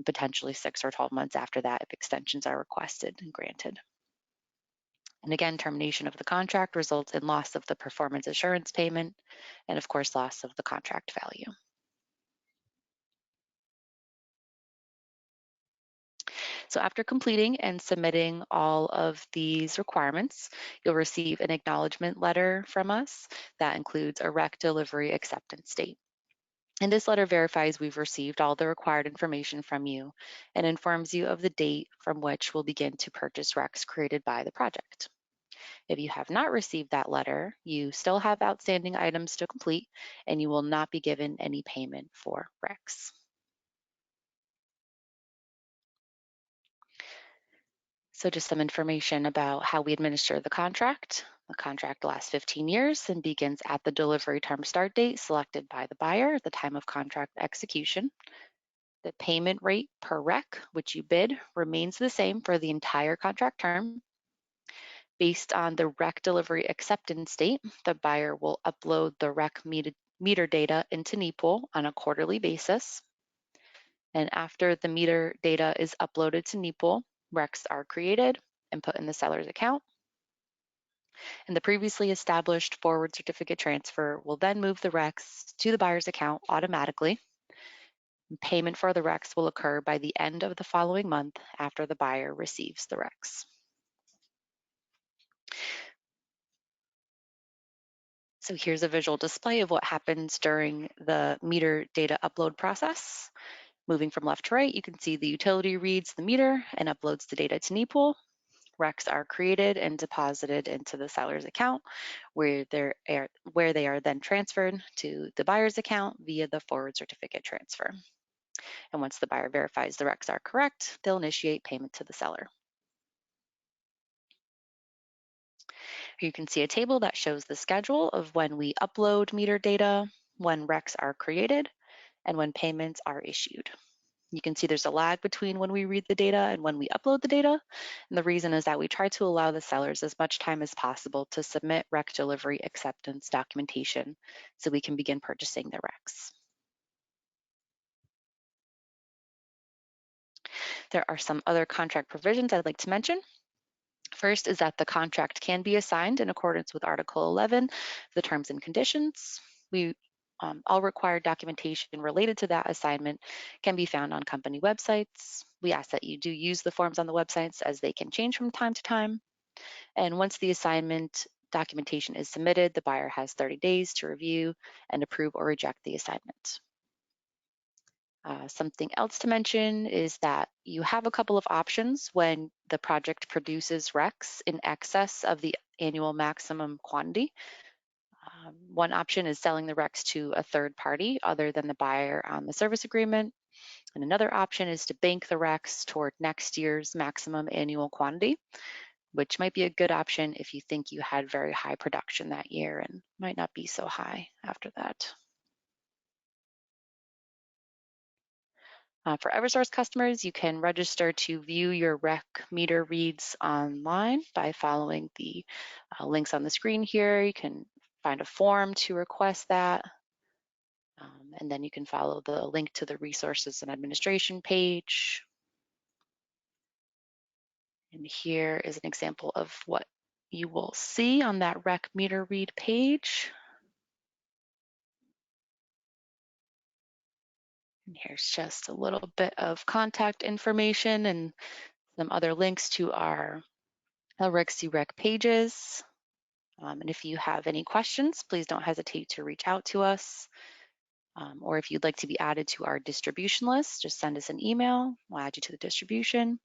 potentially 6 or 12 months after that if extensions are requested and granted. And again, termination of the contract results in loss of the performance assurance payment and of course loss of the contract value. So after completing and submitting all of these requirements, you'll receive an acknowledgement letter from us that includes a REC delivery acceptance date. And this letter verifies we've received all the required information from you and informs you of the date from which we'll begin to purchase RECs created by the project. If you have not received that letter, you still have outstanding items to complete and you will not be given any payment for RECs. So just some information about how we administer the contract. The contract lasts 15 years and begins at the delivery term start date selected by the buyer at the time of contract execution. The payment rate per REC, which you bid, remains the same for the entire contract term. Based on the REC delivery acceptance date, the buyer will upload the REC meter data into NEPOL on a quarterly basis. And after the meter data is uploaded to NEPOL, RECs are created and put in the seller's account. And the previously established forward certificate transfer will then move the RECs to the buyer's account automatically. Payment for the RECs will occur by the end of the following month after the buyer receives the RECs. So here's a visual display of what happens during the meter data upload process. Moving from left to right, you can see the utility reads the meter and uploads the data to NEPOL. RECs are created and deposited into the seller's account, where they are then transferred to the buyer's account via the forward certificate transfer. And once the buyer verifies the RECs are correct, they'll initiate payment to the seller. You can see a table that shows the schedule of when we upload meter data, when RECs are created, and when payments are issued. You can see there's a lag between when we read the data and when we upload the data. And the reason is that we try to allow the sellers as much time as possible to submit REC delivery acceptance documentation so we can begin purchasing the RECs. There are some other contract provisions I'd like to mention. First is that the contract can be assigned in accordance with Article 11, the terms and conditions. All required documentation related to that assignment can be found on company websites. We ask that you do use the forms on the websites as they can change from time to time. And once the assignment documentation is submitted, the buyer has 30 days to review and approve or reject the assignment. Something else to mention is that you have a couple of options when the project produces RECs in excess of the annual maximum quantity. One option is selling the RECs to a third party other than the buyer on the service agreement. And another option is to bank the RECs toward next year's maximum annual quantity, which might be a good option if you think you had very high production that year and might not be so high after that. For Eversource customers, you can register to view your REC meter reads online by following the links on the screen here. You can find a form to request that. And then you can follow the link to the resources and administration page. And here is an example of what you will see on that REC meter read page. And here's just a little bit of contact information and some other links to our LREC ZREC pages. And if you have any questions, please don't hesitate to reach out to us. Or if you'd like to be added to our distribution list, just send us an email. We'll add you to the distribution.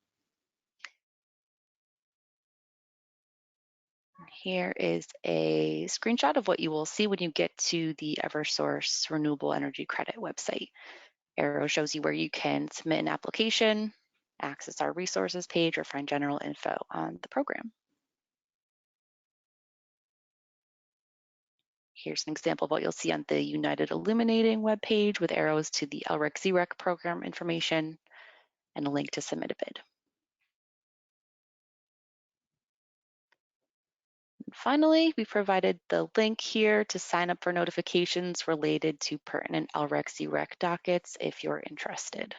Here is a screenshot of what you will see when you get to the Eversource Renewable Energy Credit website. Arrow shows you where you can submit an application, access our resources page, or find general info on the program. Here's an example of what you'll see on the United Illuminating webpage with arrows to the LREC ZREC program information and a link to submit a bid. And finally, we provided the link here to sign up for notifications related to pertinent LREC ZREC dockets if you're interested.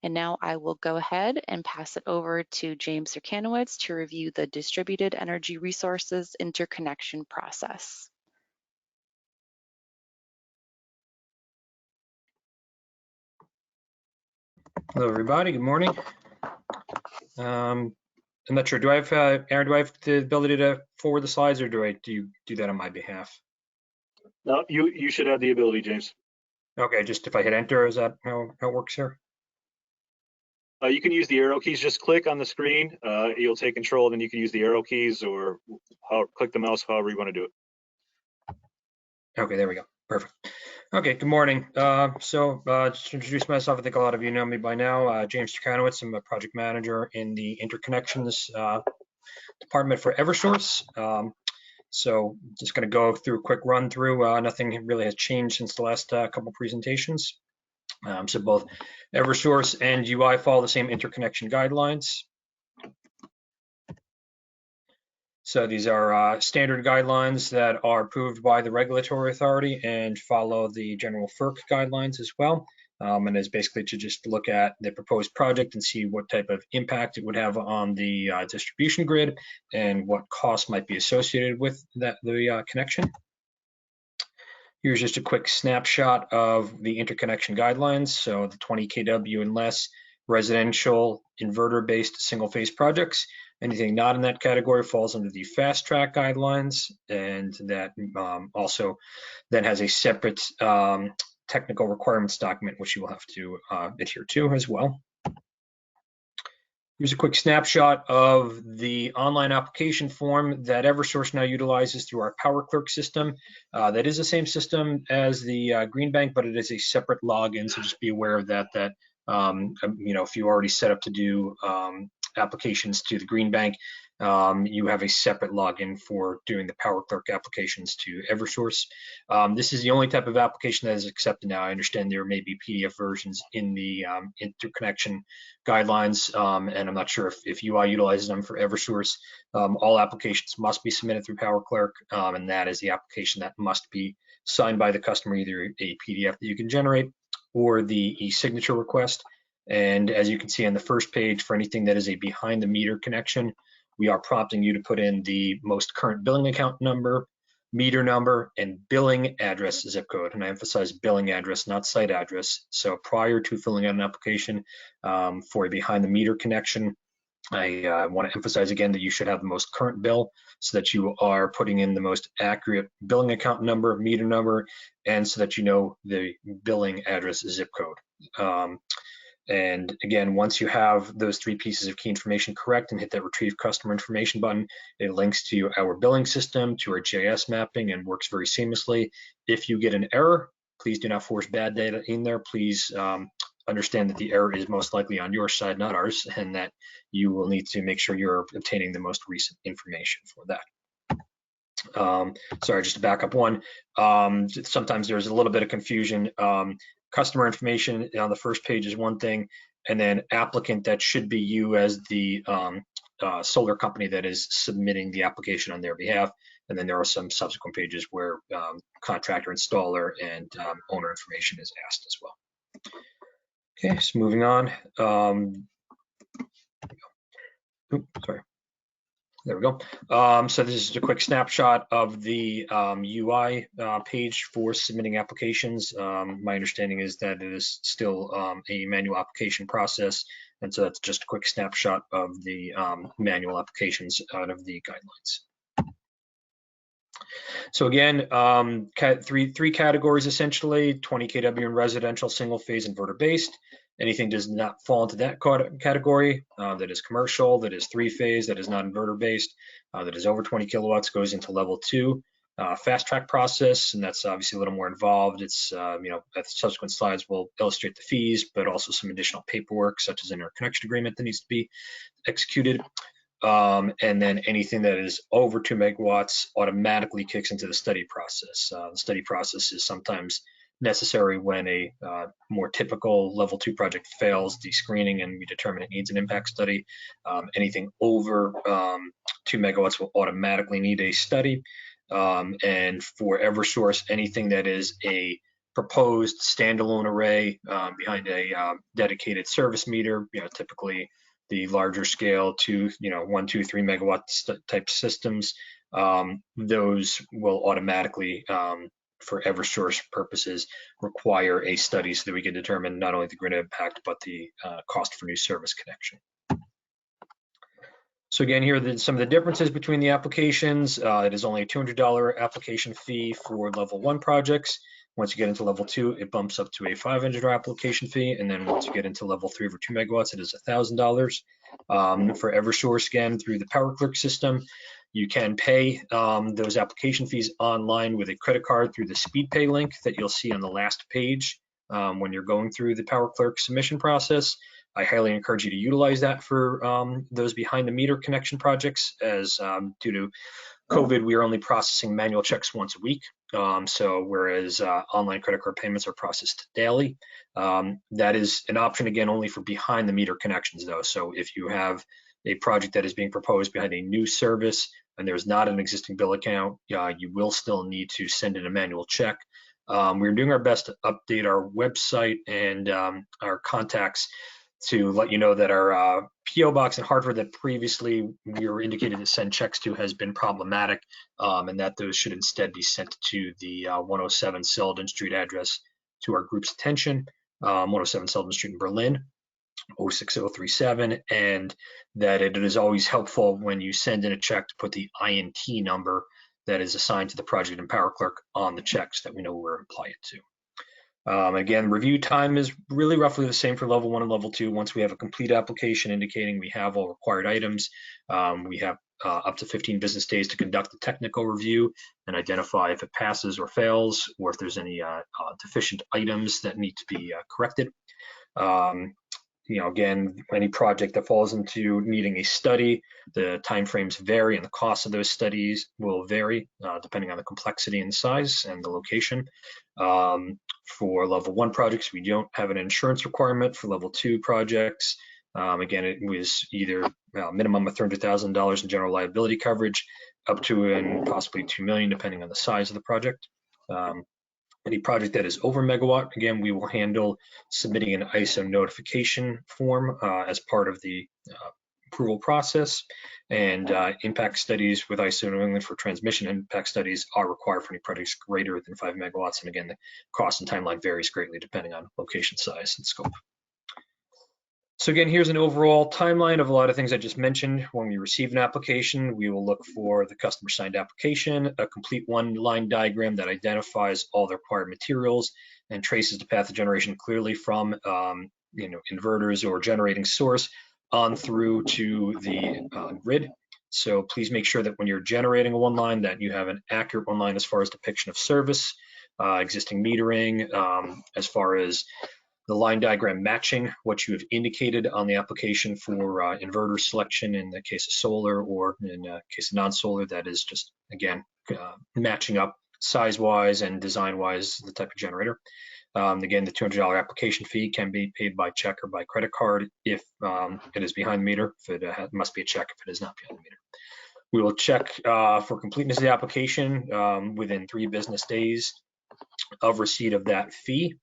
And now I will go ahead and pass it over to James Zerkanowicz to review the Distributed Energy Resources interconnection process. Hello, everybody. Good morning. I'm not sure. Do I have, Aaron? Do I have the ability to forward the slides, or do you do that on my behalf? No, you should have the ability, James. Okay, just if I hit enter, is that how it works here? You can use the arrow keys. Just click on the screen. You'll take control, and then you can use the arrow keys or click the mouse, however you want to do it. Okay, there we go. Perfect. Okay, good morning. Just to introduce myself, I think a lot of you know me by now. James Zerkanowicz, I'm a project manager in the interconnections department for Eversource. So just going to go through a quick run through. Nothing really has changed since the last couple presentations. So both Eversource and UI follow the same interconnection guidelines. So these are standard guidelines that are approved by the regulatory authority and follow the general FERC guidelines as well. And is basically to just look at the proposed project and see what type of impact it would have on the distribution grid and what costs might be associated with the connection. Here's just a quick snapshot of the interconnection guidelines. So the 20 kW and less residential inverter-based single-phase projects. Anything not in that category falls under the fast track guidelines, and that also then has a separate technical requirements document, which you will have to adhere to as well. Here's a quick snapshot of the online application form that Eversource now utilizes through our Power Clerk system. That is the same system as the Green Bank, but it is a separate login, so just be aware of that. You know, if you already set up to do applications to the Green Bank, you have a separate login for doing the PowerClerk applications to Eversource. This is the only type of application that is accepted now. I understand there may be PDF versions in the interconnection guidelines, and I'm not sure if UI utilizes them for Eversource. All applications must be submitted through PowerClerk, and that is the application that must be signed by the customer, either a PDF that you can generate or the e-signature request. And as you can see on the first page, for anything that is a behind the meter connection, we are prompting you to put in the most current billing account number, meter number, and billing address zip code. And I emphasize billing address, not site address. So prior to filling out an application for a behind the meter connection, I want to emphasize again that you should have the most current bill so that you are putting in the most accurate billing account number, meter number, and so that you know the billing address zip code. And again, once you have those 3 pieces of key information correct and hit that retrieve customer information button, it links to our billing system, to our GIS mapping, and works very seamlessly. If you get an error, please do not force bad data in there. Please understand that the error is most likely on your side, not ours, and that you will need to make sure you're obtaining the most recent information for that. Sorry, just to back up one. Sometimes there's a little bit of confusion. Customer information on the first page is one thing, and then applicant, that should be you as the solar company that is submitting the application on their behalf. And then there are some subsequent pages where contractor, installer, and owner information is asked as well. Okay, so moving on. Sorry. There we go. So this is a quick snapshot of the UI page for submitting applications. My understanding is that it is still a manual application process, and so that's just a quick snapshot of the manual applications out of the guidelines. So again, three categories essentially: 20 kW in residential, single phase, inverter based. Anything does not fall into that category, that is commercial, that is 3-phase, that is not inverter based, that is over 20 kilowatts, goes into level 2 fast track process, and that's obviously a little more involved. It's the subsequent slides will illustrate the fees, but also some additional paperwork such as an interconnection agreement that needs to be executed. And then anything that is over 2 megawatts automatically kicks into the study process. The study process is sometimes necessary when a more typical level 2 project fails the screening and we determine it needs an impact study. Anything over 2 megawatts will automatically need a study. And for Eversource, anything that is a proposed standalone array behind a dedicated service meter, typically the larger scale to 1, 2, 3 megawatt type systems, those will automatically for Eversource purposes require a study so that we can determine not only the grid impact but the cost for new service connection. So again, here are some of the differences between the applications. It is only a $200 application fee for level 1 projects. Once you get into level 2, it bumps up to a $500 application fee, and then once you get into level 3 over 2 megawatts, it is $1,000. For Eversource, again, through the PowerClerk system, you can pay those application fees online with a credit card through the SpeedPay link that you'll see on the last page when you're going through the PowerClerk submission process. I highly encourage you to utilize that for those behind the meter connection projects, as due to COVID, we are only processing manual checks once a week. So whereas online credit card payments are processed daily, that is an option, again, only for behind the meter connections though. So if you have a project that is being proposed behind a new service and there's not an existing bill account, you will still need to send in a manual check. We're doing our best to update our website and our contacts to let you know that our PO box and hardware that previously we were indicated to send checks to has been problematic, and that those should instead be sent to the 107 Selden Street address to our group's attention, 107 Selden Street in Berlin, 06037, and that it is always helpful when you send in a check to put the INT number that is assigned to the project in PowerClerk on the checks that we know where to apply it to. Again, review time is really roughly the same for level 1 and level 2. Once we have a complete application indicating we have all required items, we have up to 15 business days to conduct the technical review and identify if it passes or fails, or if there's any deficient items that need to be corrected. Again, any project that falls into needing a study, the timeframes vary and the cost of those studies will vary depending on the complexity and size and the location. For level 1 projects, we don't have an insurance requirement. For level 2 projects, again, it was either minimum of $300,000 in general liability coverage up to and possibly $2 million, depending on the size of the project. Any project that is over megawatt, again, we will handle submitting an ISO notification form as part of the approval process. And impact studies with ISO New England for transmission impact studies are required for any projects greater than 5 megawatts. And again, the cost and timeline varies greatly depending on location, size, and scope. So again, here's an overall timeline of a lot of things I just mentioned. When we receive an application, we will look for the customer signed application, a complete one-line diagram that identifies all the required materials and traces the path of generation clearly from inverters or generating source on through to the grid. So please make sure that when you're generating a one line that you have an accurate one line as far as depiction of service, existing metering, as far as the line diagram matching what you have indicated on the application for inverter selection in the case of solar, or in the case of non-solar, that is just, again, matching up size-wise and design-wise the type of generator. Again, the $200 application fee can be paid by check or by credit card if it is behind the meter. If it must be a check if it is not behind the meter. We will check for completeness of the application within 3 business days of receipt of that fee.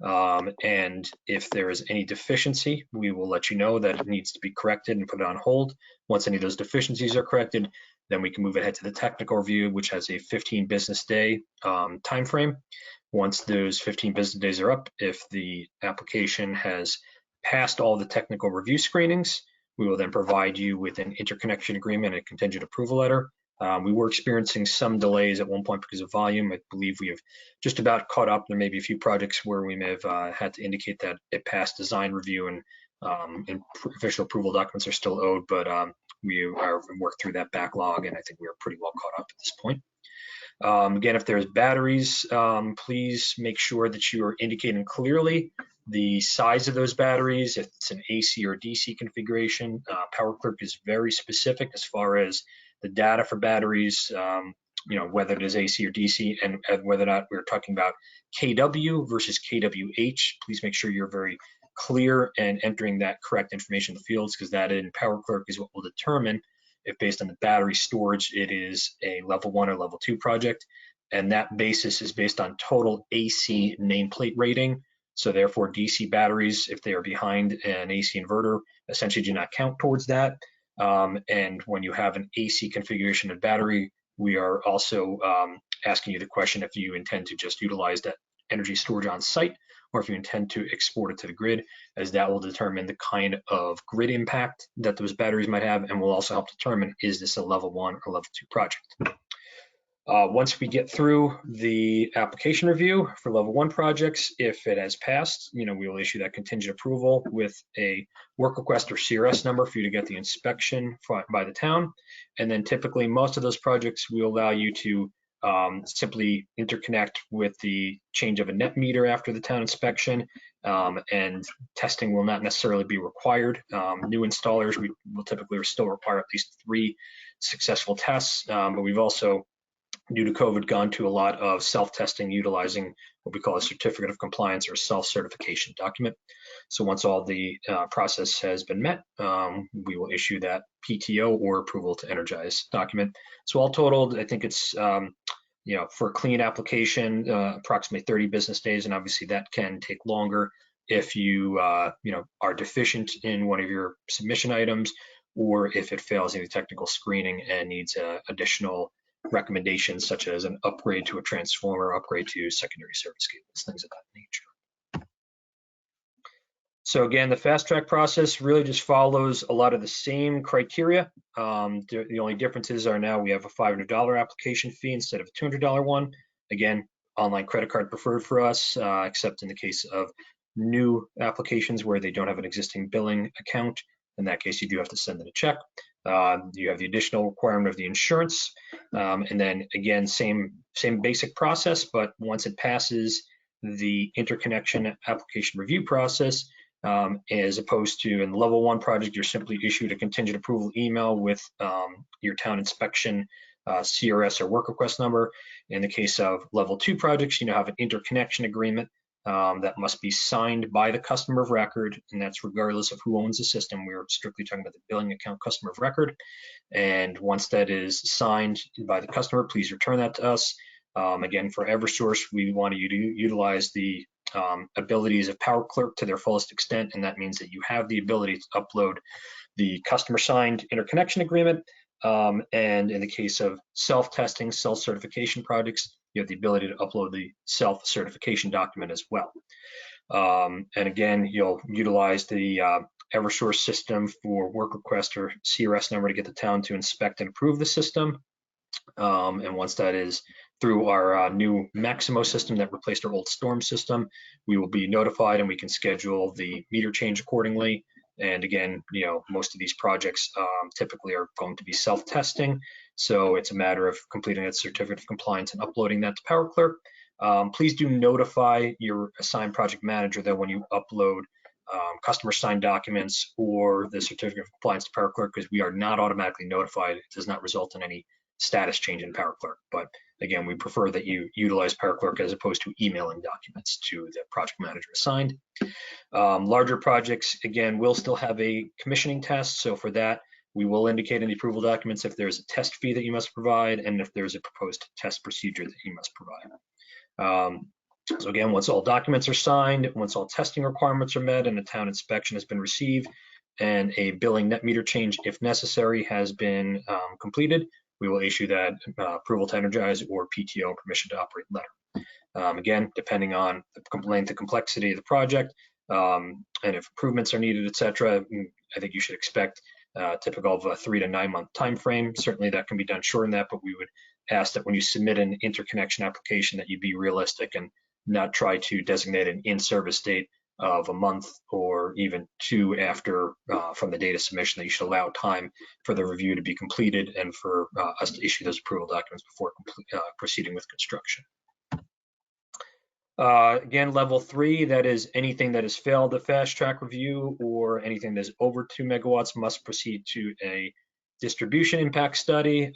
And if there is any deficiency, we will let you know that it needs to be corrected and put it on hold. Once any of those deficiencies are corrected, then we can move ahead to the technical review, which has a 15 business day time frame. Once those 15 business days are up, if the application has passed all the technical review screenings, we will then provide you with an interconnection agreement and a contingent approval letter. We were experiencing some delays at one point because of volume. I believe we have just about caught up. There may be a few projects where we may have had to indicate that it passed design review and official approval documents are still owed, but we are worked through that backlog, and I think we are pretty well caught up at this point. Again, if there's batteries, please make sure that you are indicating clearly the size of those batteries. If it's an AC or DC configuration, PowerClerk is very specific as far as the data for batteries, whether it is AC or DC, and whether or not we're talking about kW versus kWh. Please make sure you're very clear and entering that correct information in the fields, because that in PowerClerk is what will determine if, based on the battery storage, it is a level 1 or level 2 project. And that basis is based on total AC nameplate rating. So therefore, DC batteries, if they are behind an AC inverter, essentially do not count towards that. And when you have an AC configuration of battery, we are also asking you the question if you intend to just utilize that energy storage on site, or if you intend to export it to the grid, as that will determine the kind of grid impact that those batteries might have, and will also help determine, is this a level 1 or level 2 project. Once we get through the application review for level 1 projects, if it has passed, we will issue that contingent approval with a work request or CRS number for you to get the inspection by the town. And then typically most of those projects will allow you to simply interconnect with the change of a net meter after the town inspection, and testing will not necessarily be required. New installers, we will typically still require at least 3 successful tests, but we've also, due to COVID, gone to a lot of self-testing utilizing what we call a certificate of compliance or self-certification document. So once all the process has been met, we will issue that PTO or approval to energize document. So all totaled, I think it's, for a clean application, approximately 30 business days. And obviously that can take longer if you, are deficient in one of your submission items, or if it fails any technical screening and needs additional recommendations, such as an upgrade to a transformer, upgrade to secondary service cables, things of that nature. So again, the fast track process really just follows a lot of the same criteria. The only differences are now we have a $500 application fee instead of a $200 one. Again, online credit card preferred for us, except in the case of new applications where they don't have an existing billing account. In that case, you do have to send in a check. You have the additional requirement of the insurance. And then again, same basic process, but once it passes the interconnection application review process, as opposed to in level 1 project, you're simply issued a contingent approval email with your town inspection CRS or work request number. In the case of level 2 projects, you now have an interconnection agreement that must be signed by the customer of record, and that's regardless of who owns the system. We're strictly talking about the billing account customer of record. And once that is signed by the customer, please return that to us. Again, for Eversource, we want you to utilize the abilities of Power Clerk to their fullest extent, and that means that you have the ability to upload the customer signed interconnection agreement. And in the case of self-testing, self-certification projects, you have the ability to upload the self-certification document as well. And again, you'll utilize the Eversource system for work request or CRS number to get the town to inspect and approve the system. And once that is through our new Maximo system that replaced our old Storm system, we will be notified and we can schedule the meter change accordingly. And again, most of these projects typically are going to be self-testing. So it's a matter of completing that certificate of compliance and uploading that to Power Clerk. Please do notify your assigned project manager that when you upload customer signed documents or the certificate of compliance to Power Clerk, because we are not automatically notified. It does not result in any status change in Power Clerk. But again, we prefer that you utilize Power Clerk as opposed to emailing documents to the project manager assigned. Larger projects, again, will still have a commissioning test. So for that, we will indicate in the approval documents if there's a test fee that you must provide and if there's a proposed test procedure that you must provide. So again, once all documents are signed, once all testing requirements are met and a town inspection has been received and a billing net meter change, if necessary, has been completed, we will issue that approval to energize or PTO, permission to operate letter. Again, depending on the length and complexity of the project, and if improvements are needed, et cetera, I think you should expect typical of a 3 to 9 month time frame. Certainly that can be done shorter than that, but we would ask that when you submit an interconnection application that you be realistic and not try to designate an in-service date of a month or even 2 after from the date of submission, that you should allow time for the review to be completed and for us to issue those approval documents before proceeding with construction. Again, level 3, that is anything that has failed the fast track review or anything that's over 2 megawatts must proceed to a distribution impact study,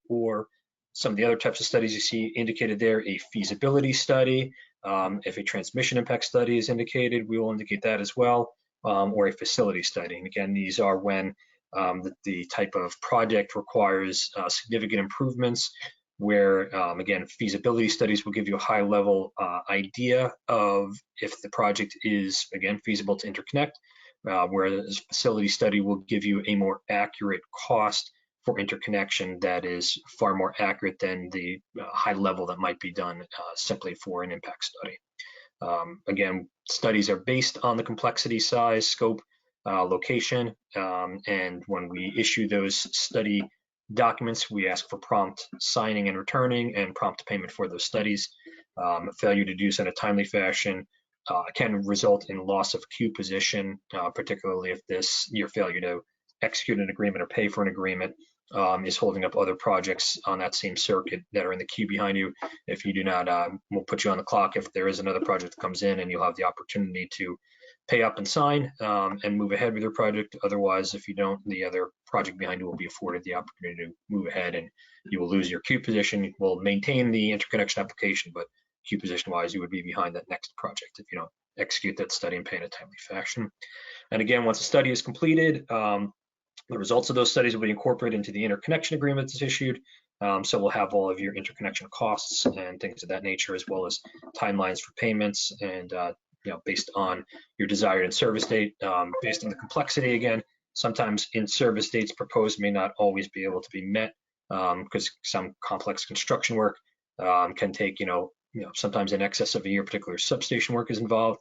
or some of the other types of studies you see indicated there, a feasibility study. If a transmission impact study is indicated, we will indicate that as well, or a facility study. And again, these are when the type of project requires significant improvements, where again, feasibility studies will give you a high level idea of if the project is, again, feasible to interconnect, whereas facility study will give you a more accurate cost for interconnection that is far more accurate than the high level that might be done simply for an impact study. Again, studies are based on the complexity, size, scope, location, and when we issue those study documents, we ask for prompt signing and returning and prompt payment for those studies. Failure to do so in a timely fashion can result in loss of queue position, particularly if your failure to execute an agreement or pay for an agreement is holding up other projects on that same circuit that are in the queue behind you. If you do not, we'll put you on the clock if there is another project that comes in, and you'll have the opportunity to pay up and sign and move ahead with your project. Otherwise, if you don't, the other project behind you will be afforded the opportunity to move ahead, and you will lose your queue position. You will maintain the interconnection application, but queue position wise, you would be behind that next project if you don't execute that study and pay in a timely fashion. And again, once a study is completed, the results of those studies will be incorporated into the interconnection agreement that's issued. So we'll have all of your interconnection costs and things of that nature, as well as timelines for payments and based on your desired in-service date, based on the complexity. Again, sometimes in-service dates proposed may not always be able to be met because some complex construction work can take, sometimes in excess of a year. Particular substation work is involved.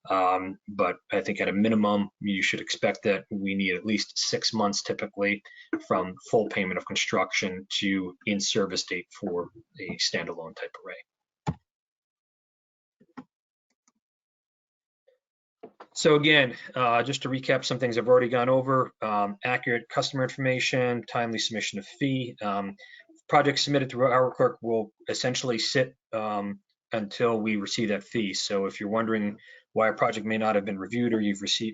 But I think at a minimum, you should expect that we need at least 6 months typically from full payment of construction to in-service date for a standalone type array. So again, just to recap some things I've already gone over, accurate customer information, timely submission of fee. Projects submitted through our clerk will essentially sit until we receive that fee. So if you're wondering why a project may not have been reviewed or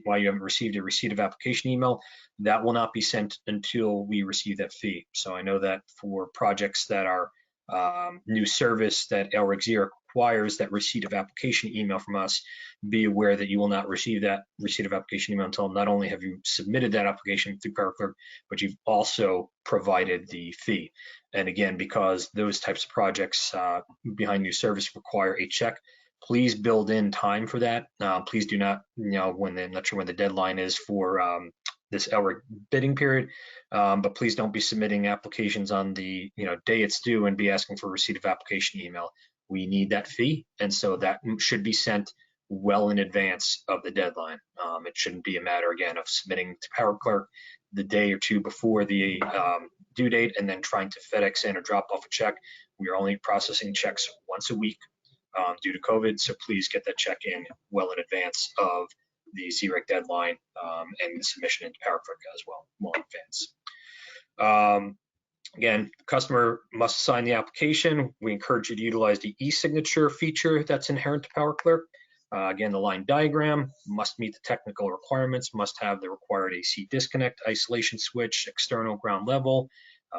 why you haven't received a receipt of application email, that will not be sent until we receive that fee. So I know that for projects that are new service that LREC ZREC requires that receipt of application email from us, be aware that you will not receive that receipt of application email until not only have you submitted that application through PowerClerk, but you've also provided the fee. And again, because those types of projects behind new service require a check, please build in time for that. Please do not, I'm not sure when the deadline is for this LREC bidding period, but please don't be submitting applications on the day it's due and be asking for receipt of application email. We need that fee, and so that should be sent well in advance of the deadline. It shouldn't be a matter, again, of submitting to PowerClerk the day or two before the due date and then trying to FedEx in or drop off a check. We are only processing checks once a week due to COVID, so please get that check in well in advance of the ZREC deadline and the submission into PowerClerk as well in advance. Again, customer must sign the application. We encourage you to utilize the e-signature feature that's inherent to PowerClerk. Again, the line diagram must meet the technical requirements, must have the required AC disconnect, isolation switch, external ground level,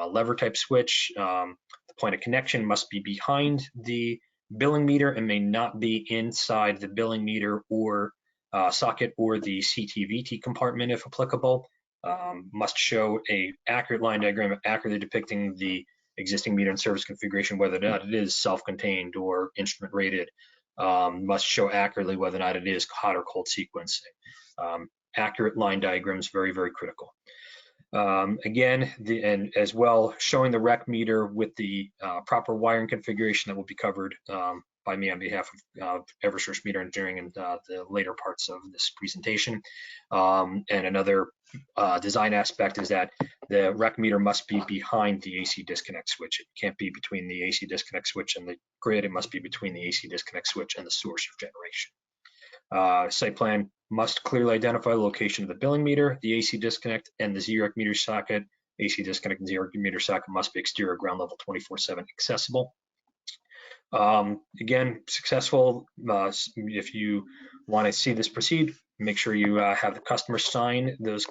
lever type switch. The point of connection must be behind the billing meter and may not be inside the billing meter or socket or the CTVT compartment if applicable. Must show a accurate line diagram accurately depicting the existing meter and service configuration, whether or not it is self-contained or instrument rated. Must show accurately whether or not it is hot or cold sequencing. Accurate line diagrams, very, very critical. Again, and as well, showing the REC meter with the proper wiring configuration that will be covered by me on behalf of Eversource Meter Engineering in the later parts of this presentation. And another design aspect is that the REC meter must be behind the AC disconnect switch. It can't be between the AC disconnect switch and the grid. It must be between the AC disconnect switch and the source of generation. Site plan must clearly identify the location of the billing meter, the AC disconnect, and the ZREC meter socket. AC disconnect and ZREC meter socket must be exterior ground level 24/7 accessible. Again, successful. If you want to see this proceed, make sure you have the customer sign those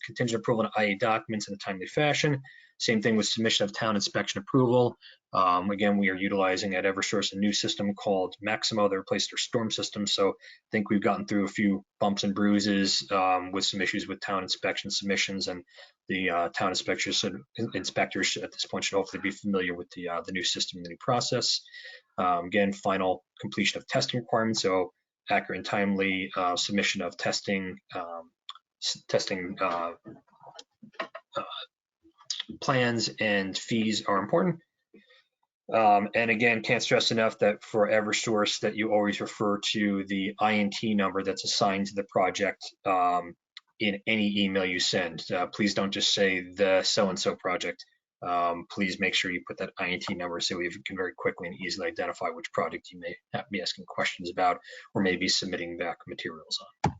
contingent approval and IA documents in a timely fashion. Same thing with submission of town inspection approval. Again, we are utilizing at Eversource a new system called Maximo that replaced our storm system. So I think we've gotten through a few bumps and bruises with some issues with town inspection submissions, and the town inspectors at this point should hopefully be familiar with the new system and the new process. Again, final completion of testing requirements. So accurate and timely submission of testing plans and fees are important. And again, can't stress enough that for Eversource that you always refer to the INT number that's assigned to the project in any email you send. Please don't just say the so-and-so project. Please make sure you put that INT number so we can very quickly and easily identify which project you may be asking questions about or maybe submitting back materials on.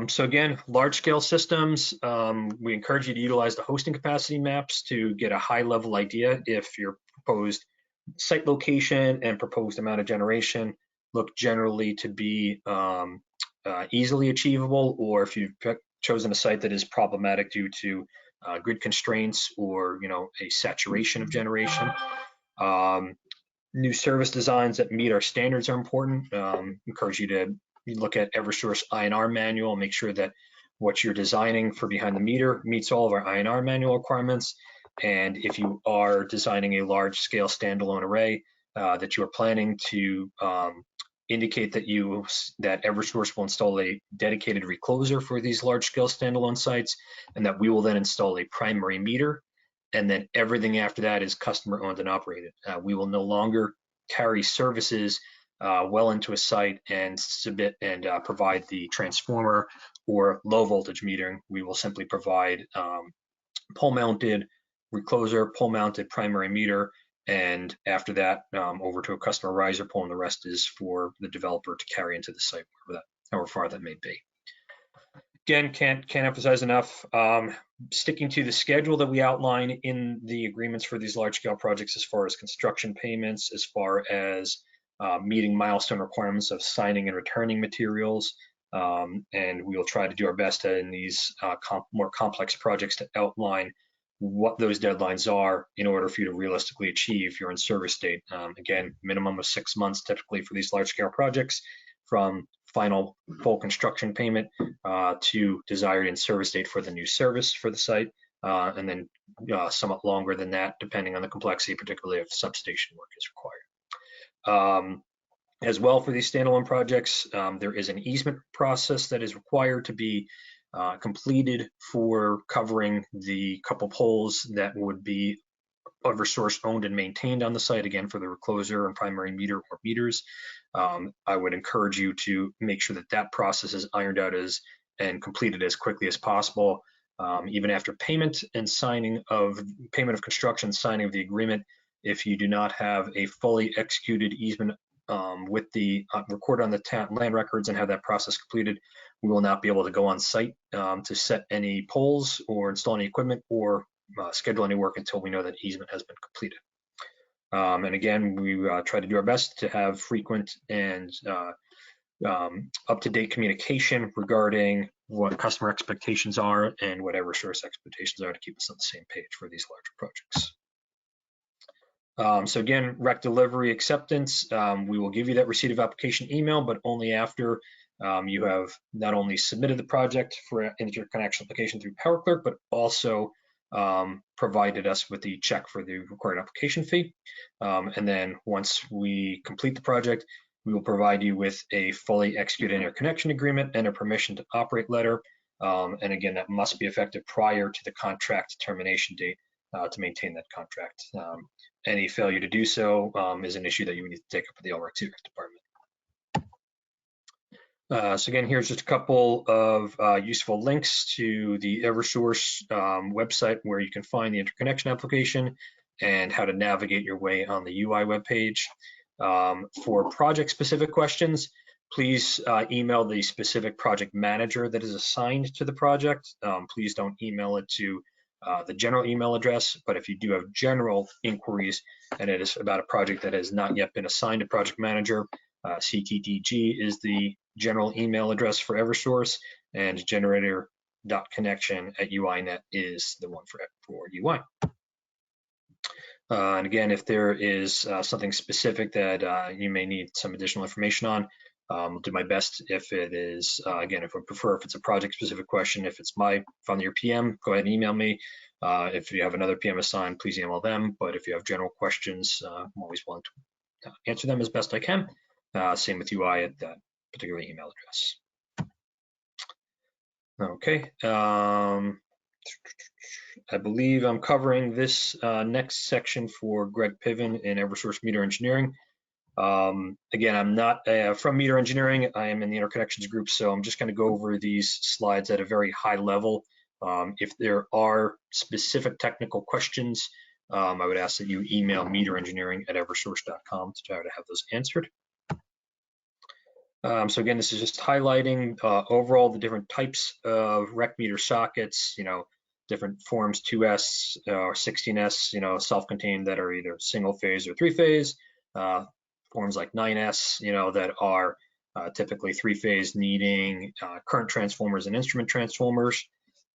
So again, large scale systems, we encourage you to utilize the hosting capacity maps to get a high level idea if your proposed site location and proposed amount of generation look generally to be easily achievable, or if you've chosen a site that is problematic due to grid constraints or a saturation of generation. New service designs that meet our standards are important. Encourage you to look at Eversource INR manual, make sure that what you're designing for behind the meter meets all of our INR manual requirements. And if you are designing a large scale standalone array, that you are planning to indicate that Eversource will install a dedicated recloser for these large scale standalone sites, and that we will then install a primary meter, and then everything after that is customer owned and operated. We will no longer carry services well into a site and submit and provide the transformer or low voltage metering. We will simply provide pole mounted recloser, pole mounted primary meter, and after that over to a customer riser pole, and the rest is for the developer to carry into the site, however far that may be. Again, can't emphasize enough, sticking to the schedule that we outline in the agreements for these large scale projects as far as construction payments, as far as meeting milestone requirements of signing and returning materials. And we will try to do our best in these more complex projects to outline what those deadlines are in order for you to realistically achieve your in-service date. Again, minimum of 6 months typically for these large-scale projects, from final full construction payment to desired in-service date for the new service for the site, and then somewhat longer than that, depending on the complexity, particularly if substation work is required. As well, for these standalone projects, there is an easement process that is required to be completed for covering the couple poles that would be Eversource owned and maintained on the site, again, for the recloser and primary meter or meters. I would encourage you to make sure that that process is ironed out and completed as quickly as possible. Even after payment and signing of payment of construction, signing of the agreement, if you do not have a fully executed easement with the record on the land records and have that process completed, we will not be able to go on site to set any poles or install any equipment or schedule any work until we know that easement has been completed. And again, we try to do our best to have frequent and up-to-date communication regarding what customer expectations are and what Eversource expectations are to keep us on the same page for these larger projects. So again, REC delivery acceptance, we will give you that receipt of application email, but only after you have not only submitted the project for interconnection application through PowerClerk, but also provided us with the check for the required application fee. And then once we complete the project, we will provide you with a fully executed interconnection agreement and a permission to operate letter. And again, that must be effective prior to the contract termination date to maintain that contract. Any failure to do so is an issue that you would need to take up with the LREC department. So again, here's just a couple of useful links to the Eversource website where you can find the interconnection application and how to navigate your way on the UI webpage. For project-specific questions, please email the specific project manager that is assigned to the project. Please don't email it to the general email address, but if you do have general inquiries and it is about a project that has not yet been assigned a project manager, CTDG is the general email address for Eversource, and generator.connection@UINet is the one for UI. And again, if there is something specific that you may need some additional information on, I'll do my best. If it is, again, if I prefer, if it's a project specific question, if I'm your PM, go ahead and email me. If you have another PM assigned, please email them. But if you have general questions, I'm always willing to answer them as best I can. Same with UI at that particular email address. Okay. I believe I'm covering this next section for Greg Piven in Eversource Meter Engineering. Again, I'm not from Meter Engineering. I am in the interconnections group, so I'm just going to go over these slides at a very high level. If there are specific technical questions, I would ask that you email meterengineering@eversource.com to try to have those answered. So again, this is just highlighting overall the different types of REC meter sockets, different forms 2S or 16S, self-contained that are either single phase or 3-phase. Forms like 9S, that are typically 3-phase, needing current transformers and instrument transformers.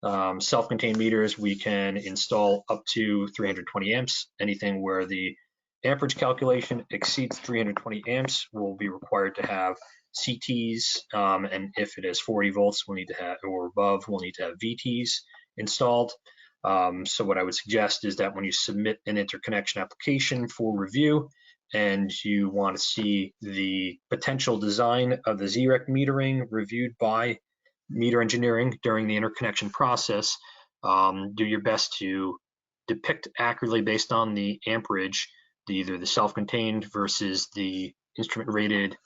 Self-contained meters, we can install up to 320 amps. Anything where the amperage calculation exceeds 320 amps will be required to have CTs, and if it is 40 volts, we'll need to have, or above, we'll need to have VTs installed. So what I would suggest is that when you submit an interconnection application for review and you want to see the potential design of the ZREC metering reviewed by Meter Engineering during the interconnection process, do your best to depict accurately based on the amperage, either the self-contained versus the instrument rated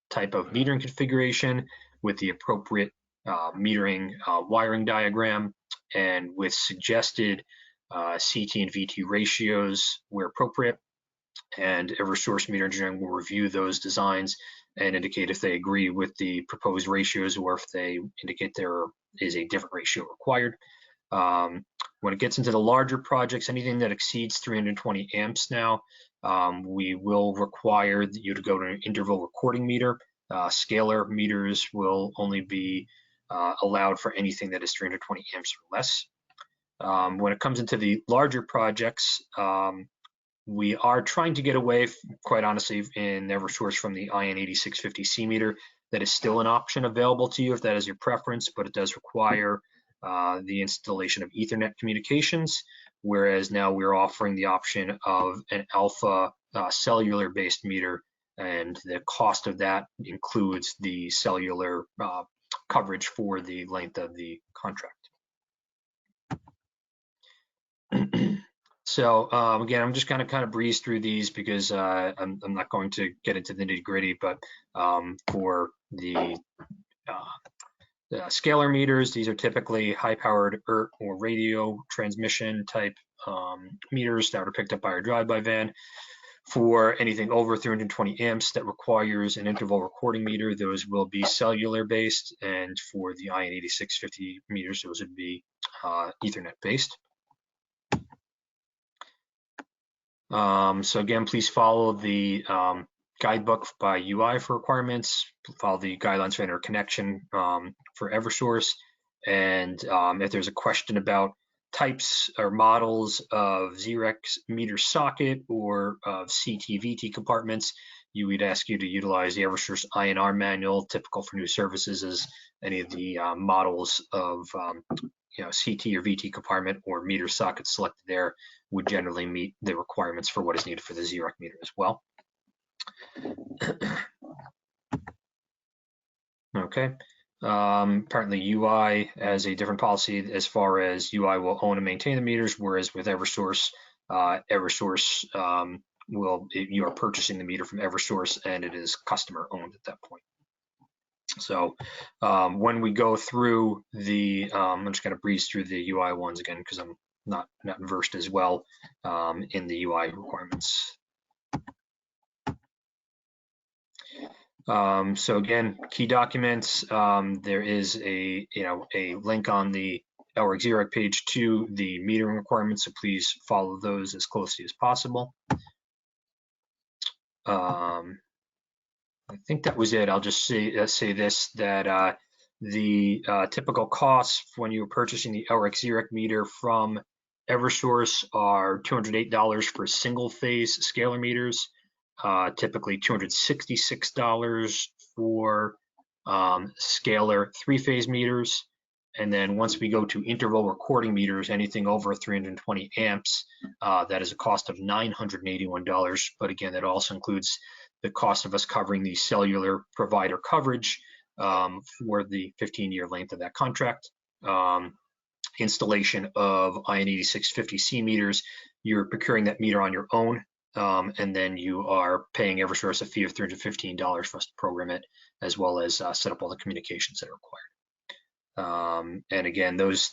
type of metering configuration with the appropriate metering wiring diagram, and with suggested CT and VT ratios where appropriate. And Eversource Meter Engineering will review those designs and indicate if they agree with the proposed ratios or if they indicate there is a different ratio required. When it gets into the larger projects, anything that exceeds 320 amps now, we will require you to go to an interval recording meter. Scalar meters will only be allowed for anything that is 320 amps or less. When it comes into the larger projects, we are trying to get away, quite honestly, in EverSource from the IN8650C meter. That is still an option available to you if that is your preference, but it does require the installation of Ethernet communications, whereas now we're offering the option of an alpha cellular-based meter, and the cost of that includes the cellular coverage for the length of the contract. So again, I'm just kind of breeze through these because I'm not going to get into the nitty-gritty, but for the scalar meters, these are typically high-powered ERT or radio transmission type meters that are picked up by our drive-by van. For anything over 320 amps that requires an interval recording meter, those will be cellular-based, and for the IN8650 meters, those would be Ethernet-based. So again, please follow the guidebook by UI for requirements, follow the guidelines for interconnection for EverSource, and if there's a question about types or models of ZREC meter socket or of CT-VT compartments, you would ask you to utilize the EverSource INR manual, typical for new services, as any of the models of CT or VT compartment or meter socket selected there would generally meet the requirements for what is needed for the ZREC meter as well. Okay. Apparently UI has a different policy as far as UI will own and maintain the meters, whereas with EverSource, you are purchasing the meter from EverSource and it is customer owned at that point. So when we go through the, I'm just going to breeze through the UI ones again because I'm not versed as well in the UI requirements. So again, key documents. There is a link on the LREC ZREC page to the metering requirements, so please follow those as closely as possible. I think that was it. I'll just say this, that the typical costs when you're purchasing the LREC ZREC meter from EverSource are $208 for single phase scalar meters, typically $266 for scalar 3-phase meters. And then once we go to interval recording meters, anything over 320 amps, that is a cost of $981. But again, that also includes the cost of us covering the cellular provider coverage for the 15-year length of that contract. Installation of IN8650C meters, you're procuring that meter on your own, and then you are paying EverSource a fee of $315 for us to program it, as well as set up all the communications that are required. And again, those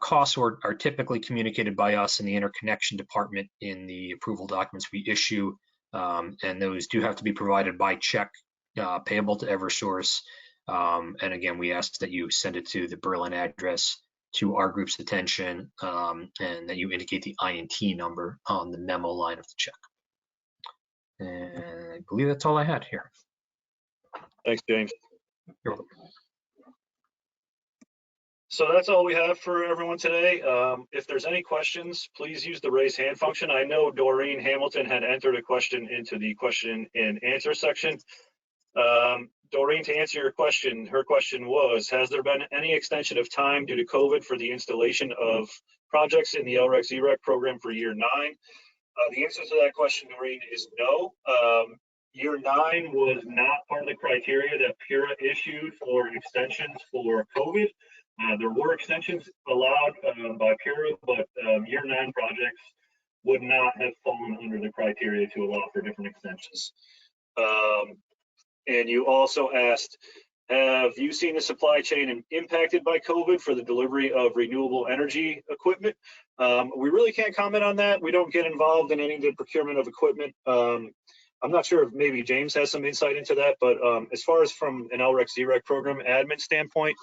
costs are typically communicated by us in the interconnection department in the approval documents we issue, and those do have to be provided by check payable to EverSource. And again, we ask that you send it to the Berlin address to our group's attention, and that you indicate the INT number on the memo line of the check. And I believe that's all I had here. Thanks, James. You're welcome. So that's all we have for everyone today. If there's any questions, please use the raise hand function. I know Doreen Hamilton had entered a question into the question and answer section. Doreen, to answer your question, her question was, has there been any extension of time due to COVID for the installation of projects in the LREC ZREC program for year 9? The answer to that question, Doreen, is no. Year 9 was not part of the criteria that PURA issued for extensions for COVID. There were extensions allowed by PURA, but year 9 projects would not have fallen under the criteria to allow for different extensions. And you also asked, have you seen the supply chain impacted by COVID for the delivery of renewable energy equipment? We really can't comment on that. We don't get involved in any of the procurement of equipment. I'm not sure if maybe James has some insight into that, but as far as from an LREC ZREC program admin standpoint,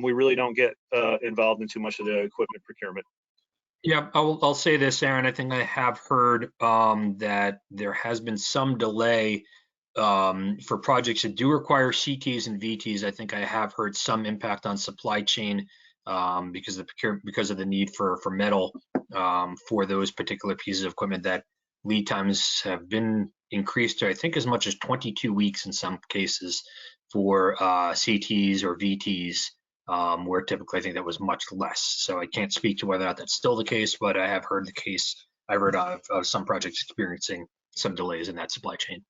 we really don't get involved in too much of the equipment procurement. Yeah, I'll say this, Aaron. I think I have heard that there has been some delay for projects that do require CTs and VTs. I think I have heard some impact on supply chain because of the need for metal for those particular pieces of equipment. That lead times have been increased to I think as much as 22 weeks in some cases for CTs or VTs. Where typically I think that was much less. So I can't speak to whether or not that's still the case, but I have heard the case. I've heard of some projects experiencing some delays in that supply chain.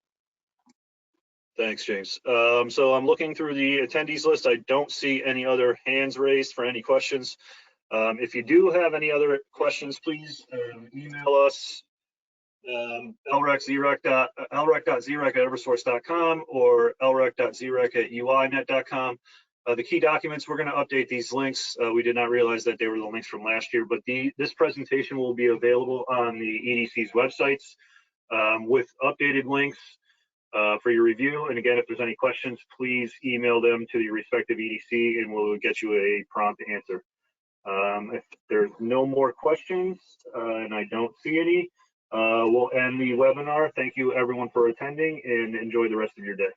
Thanks, James. So I'm looking through the attendees list. I don't see any other hands raised for any questions. If you do have any other questions, please email us lrec.zrec@eversource.com or lrec.zrec@uinet.com. The key documents, we're going to update these links. We did not realize that they were the links from last year, but this presentation will be available on the EDC's websites with updated links for your review. And again, if there's any questions, please email them to the respective EDC and we'll get you a prompt answer. If there's no more questions, and I don't see any, we'll end the webinar. Thank you everyone for attending and enjoy the rest of your day.